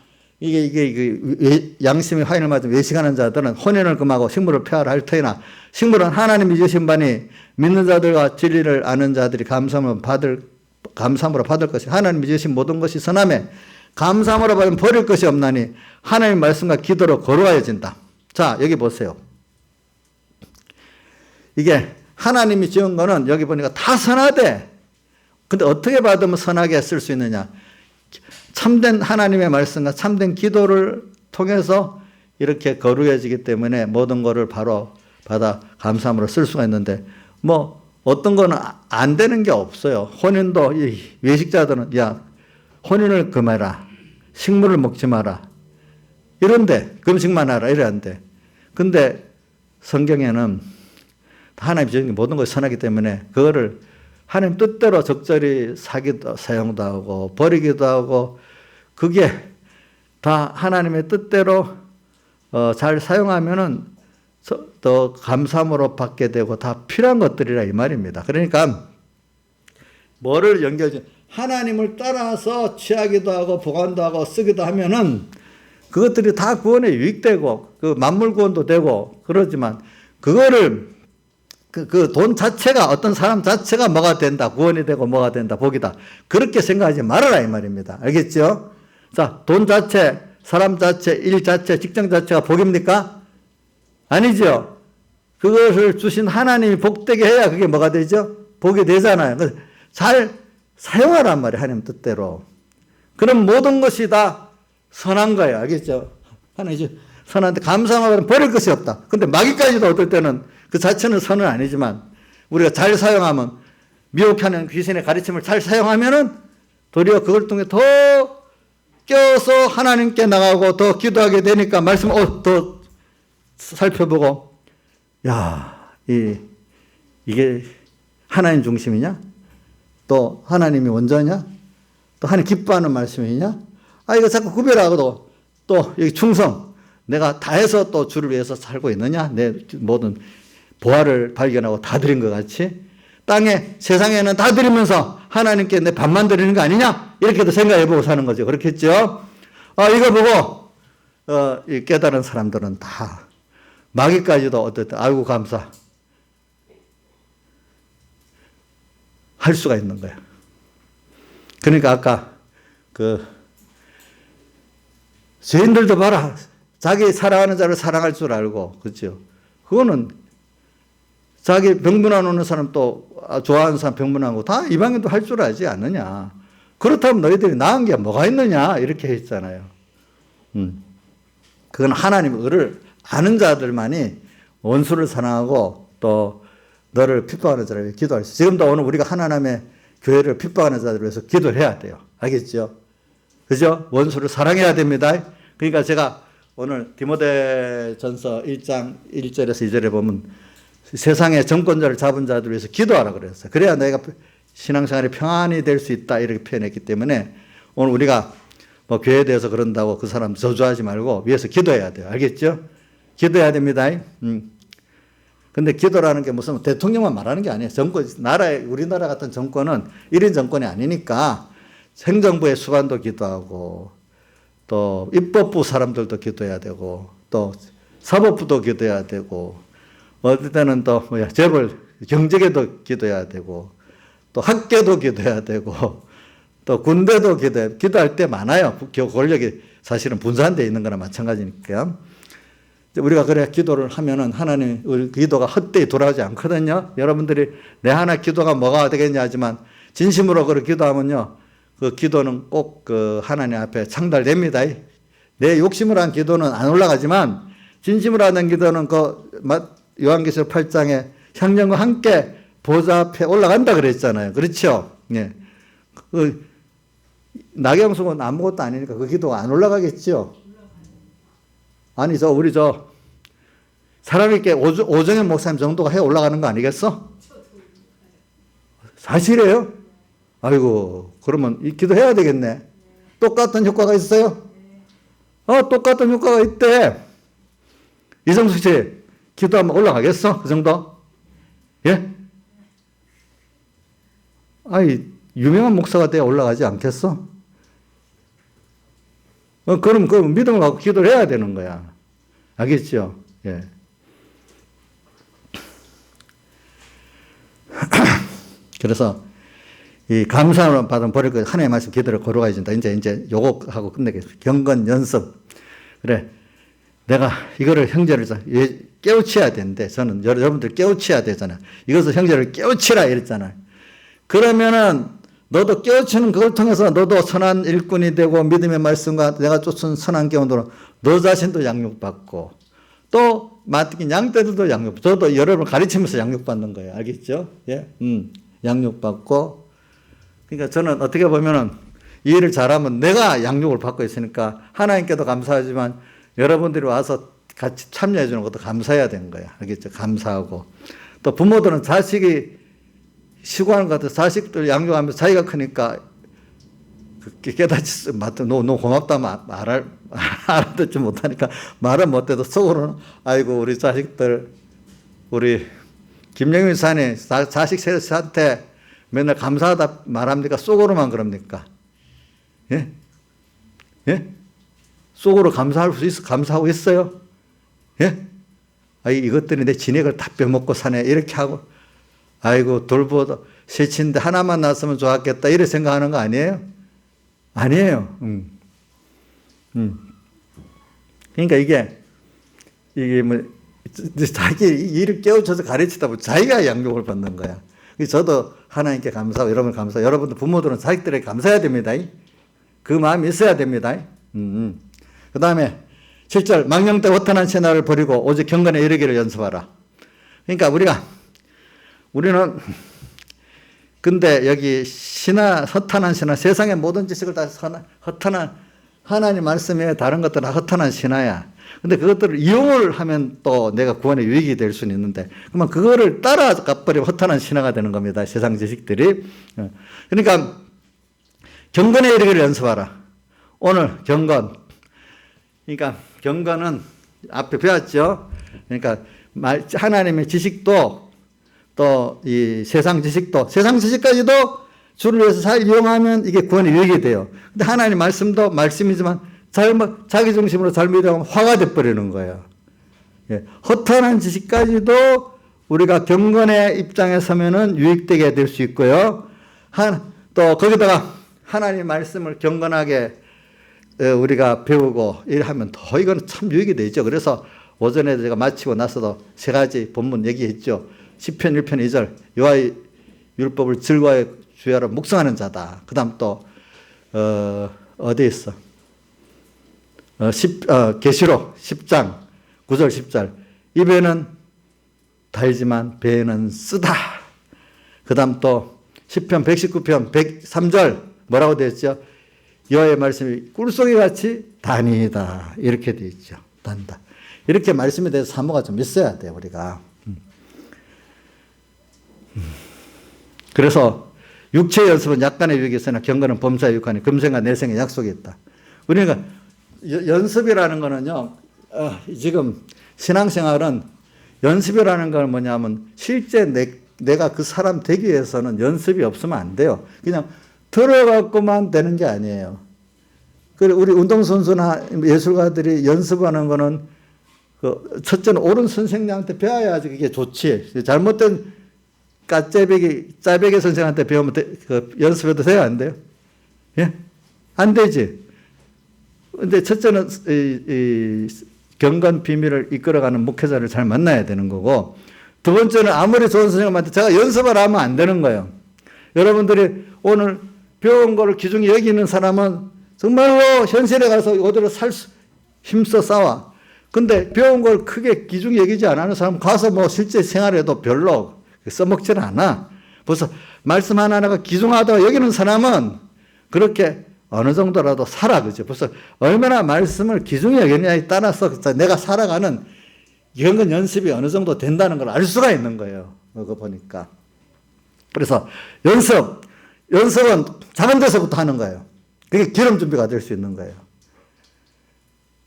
양심의 화인을 맞은 외식하는 자들은 혼인을 금하고 식물을 폐하라 할 테니나 식물은 하나님이 주신 바니 믿는 자들과 진리를 아는 자들이 감사함으로 받을 것이 하나님이 주신 모든 것이 선함에 감사함으로 받으면 버릴 것이 없나니 하나님의 말씀과 기도로 거룩하여진다. 자, 여기 보세요. 이게 하나님이 지은 거는 여기 보니까 다 선하대. 근데 어떻게 받으면 선하게 쓸 수 있느냐? 참된 하나님의 말씀과 참된 기도를 통해서 이렇게 거룩해지기 때문에 모든 거를 바로 받아 감사함으로 쓸 수가 있는데 뭐 어떤 거는 안 되는 게 없어요. 혼인도 이 외식자들은 혼인을 금해라. 식물을 먹지 마라. 이런데 금식만 하라. 이래는데 근데 성경에는 하나님 주신 모든 것이 선하기 때문에 그거를 하나님 뜻대로 적절히 사용도 하고 버리기도 하고 그게 다 하나님의 뜻대로 잘 사용하면은 더 감사함으로 받게 되고 다 필요한 것들이라 이 말입니다. 그러니까 뭐를 하나님을 따라서 취하기도 하고 보관도 하고 쓰기도 하면은 그것들이 다 구원에 유익되고 그 만물 구원도 되고 그러지만 그거를 그 돈 자체가 어떤 사람 자체가 뭐가 된다 구원이 되고 뭐가 된다 복이다 그렇게 생각하지 말아라 이 말입니다. 알겠죠? 자, 돈 자체 사람 자체 일 자체 직장 자체가 복입니까? 아니죠. 그것을 주신 하나님이 복되게 해야 그게 뭐가 되죠? 복이 되잖아요. 잘 사용하란 말이에요. 하나님 뜻대로. 그럼 모든 것이 다 선한 거예요. 알겠죠? 하나님 선한데 감사하면 버릴 것이 없다. 근데 마귀까지도 어떨 때는 그 자체는 선은 아니지만 우리가 잘 사용하면 미혹하는 귀신의 가르침을 잘 사용하면은 도리어 그걸 통해 더 껴서 하나님께 나가고 더 기도하게 되니까 말씀 더 살펴보고 이게 하나님 중심이냐? 또 하나님이 원조냐? 또 하나님 기뻐하는 말씀이냐? 이거 자꾸 구별하고도 또 여기 충성. 내가 다 해서 또 주를 위해서 살고 있느냐? 내 모든 보화를 발견하고 다 드린 것 같이 세상에는 다 드리면서 하나님께 내 반만 드리는 거 아니냐? 이렇게도 생각해보고 사는 거죠. 그렇겠죠? 이거 보고 이 깨달은 사람들은 다 마귀까지도 어쨌든 아이고 감사 할 수가 있는 거예요. 그러니까 아까 죄인들도 봐라. 자기 사랑하는 자를 사랑할 줄 알고 그렇죠. 그거는 자기 병문안 오는 사람 또 좋아하는 사람 병문안 오고 다 이방인도 할 줄 알지 않느냐. 그렇다면 너희들이 나은 게 뭐가 있느냐 이렇게 했잖아요. 그건 하나님의 의를 아는 자들만이 원수를 사랑하고 또 너를 핍박하는 자를 위해 기도할 수 있어요. 지금도 오늘 우리가 하나님의 교회를 핍박하는 자들을 위해서 기도를 해야 돼요. 알겠죠? 그죠? 원수를 사랑해야 됩니다. 그러니까 제가 오늘 디모데전서 1장 1절에서 2절에 보면 세상의 정권자를 잡은 자들을 위해서 기도하라 그랬어요. 그래야 내가 신앙생활이 평안이 될 수 있다 이렇게 표현했기 때문에 오늘 우리가 뭐 교회에 대해서 그런다고 그 사람 저주하지 말고 위해서 기도해야 돼요. 알겠죠? 기도해야 됩니다. 근데 기도라는 게 무슨 대통령만 말하는 게 아니에요. 정권, 우리나라 같은 정권은 1인 정권이 아니니까 행정부의 수반도 기도하고 또 입법부 사람들도 기도해야 되고 또 사법부도 기도해야 되고 어떨 때는 또 재벌 경제계도 기도해야 되고 또 학계도 기도해야 되고 또 군대도 기도할 때 많아요. 권력이 사실은 분산되어 있는 거나 마찬가지니까. 우리가 그래 기도를 하면은 하나님 우리 기도가 헛되이 돌아오지 않거든요. 여러분들이 내 하나 기도가 뭐가 되겠냐 하지만 진심으로 그렇게 기도하면요. 그 기도는 꼭 그 하나님 앞에 창달됩니다. 내 욕심으로 한 기도는 안 올라가지만 진심으로 하는 기도는 그 요한계시록 8장에 형제와 함께 보좌 앞에 올라간다 그랬잖아요. 그렇죠? 예. 그 나경숙은 아무것도 아니니까 그 기도가 안 올라가겠죠. 아니 우리 사람 있게 오정현 목사님 정도가 해 올라가는 거 아니겠어? 사실이에요? 아이고 그러면 이 기도해야 되겠네. 똑같은 효과가 있어요? 똑같은 효과가 있대. 이정숙 씨 기도하면 올라가겠어? 그 정도? 예? 아니 유명한 목사가 돼야 올라가지 않겠어? 그럼 그 믿음을 갖고 기도를 해야 되는 거야. 알겠죠? 예. 그래서 이 감사를 받은 버릴 것 하나님의 말씀 기도를 걸어가야 된다. 이제 요거 하고 끝내겠습니다. 경건 연습. 그래. 내가 이거를 형제를 깨우쳐야 되는데 저는 여러분들 깨우쳐야 되잖아요. 이것을 형제를 깨우치라 이랬잖아요. 그러면은 너도 깨우치는 그걸 통해서 너도 선한 일꾼이 되고 믿음의 말씀과 내가 쫓은 선한 교훈으로 너 자신도 양육받고 또 맡긴 양떼들도 양육, 저도 여러분을 가르치면서 양육받는 거예요. 알겠죠? 예? 양육받고. 그러니까 저는 어떻게 보면은 이 일을 잘하면 내가 양육을 받고 있으니까 하나님께도 감사하지만 여러분들이 와서 같이 참여해 주는 것도 감사해야 되는 거예요. 알겠죠? 감사하고. 또 부모들은 자식이 시구하는 것 같아서 자식들 양육하면서 자기가 크니까 깨닫지, 너 고맙다 알아듣지 못하니까 말은 못해도 속으로는 아이고 우리 자식들 우리 김영민 사님 자식 셋한테 맨날 감사하다 말합니까? 속으로만 그럽니까? 예? 예? 속으로 감사할 수 있어? 감사하고 있어요? 예? 아이 이것들이 내 진액을 다 빼먹고 사네 이렇게 하고 아이고 돌보다 새치인데 하나만 났으면 좋았겠다 이렇게 생각하는 거 아니에요? 아니에요. 그러니까 이게 뭐 자기 일을 깨우쳐서 가르치다 보면 자기가 양육을 받는 거야. 저도 하나님께 감사하고 여러분 감사하고 여러분들 부모들은 자식들에게 감사해야 됩니다. 그 마음이 있어야 됩니다. 그 다음에 7절 망령되 허탄한 신화를 버리고 오직 경건에 이르기를 연습하라. 그러니까 우리는 근데 여기 허탄한 신화 세상의 모든 지식을 다 허탄한 하나님 말씀에 다른 것들은 다 허탄한 신화야. 근데 그것들을 이용을 하면 또 내가 구원의 유익이 될 수는 있는데 그러면 그거를 따라가 버리면 허탄한 신화가 되는 겁니다. 세상 지식들이. 그러니까 경건에 이르기를 연습하라. 오늘 경건. 그러니까 경건은 앞에 배웠죠. 그러니까 하나님의 지식도 또 이 세상 지식까지도 주를 위해서 잘 이용하면 이게 구원의 유익이 돼요. 근데 하나님 말씀도 말씀이지만 자기 중심으로 잘 믿으면 화가 돼버리는 거예요. 예. 허탄한 지식까지도 우리가 경건의 입장에 서면은 유익되게 될 수 있고요. 또 거기다가 하나님 말씀을 경건하게 우리가 배우고 이러면 더 이건 참 유익이 되죠. 그래서 오전에 제가 마치고 나서도 세 가지 본문 얘기했죠. 시편 1편 2절 여호와의 율법을 즐거워해 주야로 묵상하는 자다. 그 다음 또 어디에 있어? 계시록 10장 9절 10절. 입에는 달지만 배에는 쓰다. 그 다음 또 시편 119편 103절 뭐라고 되어 있죠? 여호와의 말씀이 꿀송이 같이 다니다. 이렇게 되어 있죠. 단다. 이렇게 말씀에 대해서 사모가 좀 있어야 돼요, 우리가. 그래서 육체의 연습은 약간의 유익이 있으나 경건은 범사의 유익하니 금생과 내생의 약속이 있다. 우리가 연습이라는 거는요, 지금 신앙생활은 연습이라는 건 뭐냐면 실제 내가 그 사람 되기 위해서는 연습이 없으면 안 돼요. 그냥 들어갖고만 되는 게 아니에요. 그리고 우리 운동선수나 예술가들이 연습하는 거는 첫째는 옳은 선생님한테 배워야지 그게 좋지. 잘못된 짜배기 선생한테 배우면 연습해도 돼요? 안 돼요? 예? 안 되지. 근데 첫째는 이 경건 비밀을 이끌어가는 목회자를 잘 만나야 되는 거고, 두 번째는 아무리 좋은 선생님한테 제가 연습을 하면 안 되는 거예요. 여러분들이 오늘 배운 거를 기중히 여기는 사람은 정말로 현실에 가서 어디로 힘써 싸워. 근데 배운 걸 크게 기중히 여기지 않는 사람은 가서 뭐 실제 생활에도 별로 써먹지는 않아. 벌써 말씀 하나하나가 기중하다고 여기는 사람은 그렇게 어느 정도라도 살아. 그죠? 벌써 얼마나 말씀을 기중히 여기느냐에 따라서 내가 살아가는 이런 건 연습이 어느 정도 된다는 걸 알 수가 있는 거예요. 그거 보니까. 그래서 연습은 작은 데서부터 하는 거예요. 그게 기름 준비가 될 수 있는 거예요.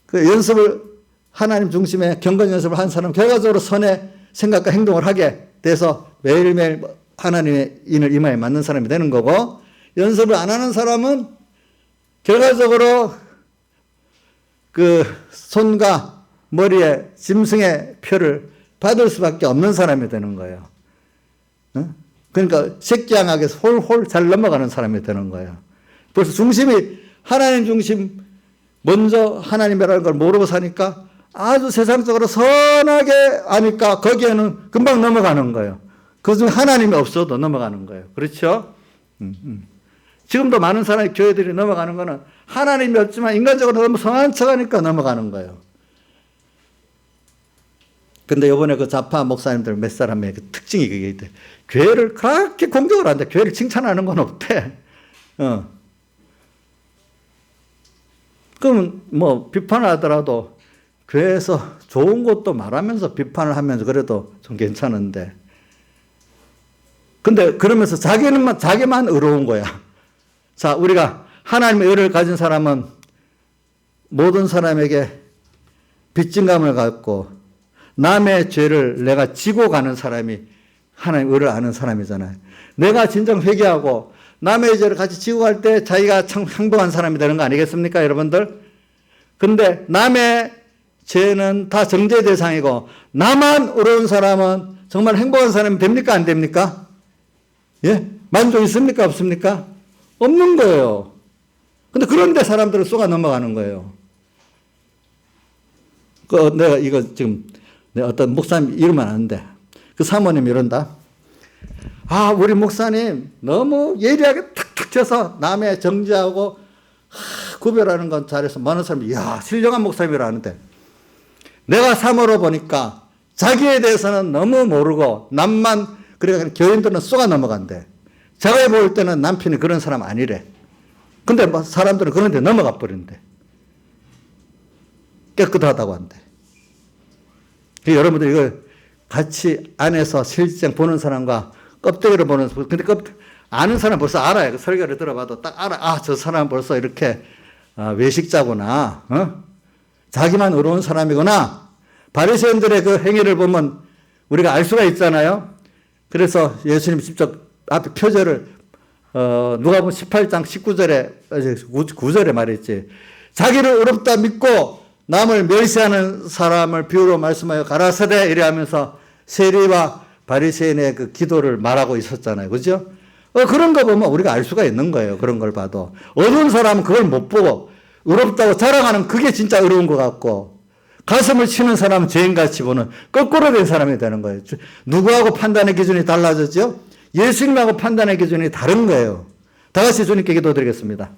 그 연습을 하나님 중심의 경건 연습을 한 사람 결과적으로 선의 생각과 행동을 하게 돼서 매일매일 하나님의 인을 이마에 맞는 사람이 되는 거고, 연습을 안 하는 사람은 결과적으로 그 손과 머리에 짐승의 표를 받을 수밖에 없는 사람이 되는 거예요. 그러니까 새끼양악에서 홀홀 잘 넘어가는 사람이 되는 거예요. 벌써 중심이 하나님 중심, 먼저 하나님이라는 걸 모르고 사니까 아주 세상적으로 선하게 아니까 거기에는 금방 넘어가는 거예요. 그중에 하나님이 없어도 넘어가는 거예요. 그렇죠? 지금도 많은 사람이 교회들이 넘어가는 거는 하나님이 없지만 인간적으로 너무 성한 척하니까 넘어가는 거예요. 근데 이번에 그 좌파 목사님들 몇 사람의 그 특징이 그게 있대. 교회를 그렇게 공격을 한대. 교회를 칭찬하는 건 없대. 그러면 뭐 비판을 하더라도 교회에서 좋은 것도 말하면서 비판을 하면서 그래도 좀 괜찮은데. 근데 그러면서 자기만 의로운 거야. 자, 우리가 하나님의 의를 가진 사람은 모든 사람에게 빚진감을 갖고 남의 죄를 내가 지고 가는 사람이 하나님의 의를 아는 사람이잖아요. 내가 진정 회개하고 남의 죄를 같이 지고 갈 때 자기가 참 행복한 사람이 되는 거 아니겠습니까, 여러분들? 근데 남의 죄는 다 정죄 대상이고 나만 의로운 사람은 정말 행복한 사람이 됩니까, 안 됩니까? 예? 만족 있습니까, 없습니까? 없는 거예요. 근데 그런데 사람들은 쏘가 넘어가는 거예요. 내가 이거 지금 어떤 목사님 이름은 아는데 그 사모님이 이런다. 아, 우리 목사님 너무 예리하게 탁탁 쳐서 남의 정죄하고 구별하는 건 잘해서 많은 사람이 이야, 신령한 목사님이라는데 내가 사모로 보니까 자기에 대해서는 너무 모르고 남만, 그러니까 교인들은 쏘가 넘어간대. 제가 볼 때는 남편이 그런 사람 아니래. 근데 뭐 사람들은 그런 데 넘어가 버린대. 깨끗하다고 한대. 여러분들 이거 같이 안에서 실제 보는 사람과 껍데기로 보는 사람, 근데 아는 사람 벌써 알아요. 그 설교를 들어봐도 딱 알아. 아, 저 사람 벌써 이렇게 외식자구나. 자기만 의로운 사람이구나. 바리새인들의 그 행위를 보면 우리가 알 수가 있잖아요. 그래서 예수님 직접 앞에 표절을 누가복음 18장 19절에 9절에 말했지. 자기를 의롭다 믿고 남을 멸시하는 사람을 비유로 말씀하여 가라사대 이래 하면서 세리와 바리새인의 그 기도를 말하고 있었잖아요. 그죠? 그런 거 보면 우리가 알 수가 있는 거예요. 그런 걸 봐도. 어두운 사람은 그걸 못 보고 의롭다고 자랑하는 그게 진짜 의로운 것 같고, 가슴을 치는 사람은 죄인같이 보는 거꾸로 된 사람이 되는 거예요. 누구하고 판단의 기준이 달라졌죠? 예수님하고 판단의 기준이 다른 거예요. 다 같이 주님께 기도드리겠습니다.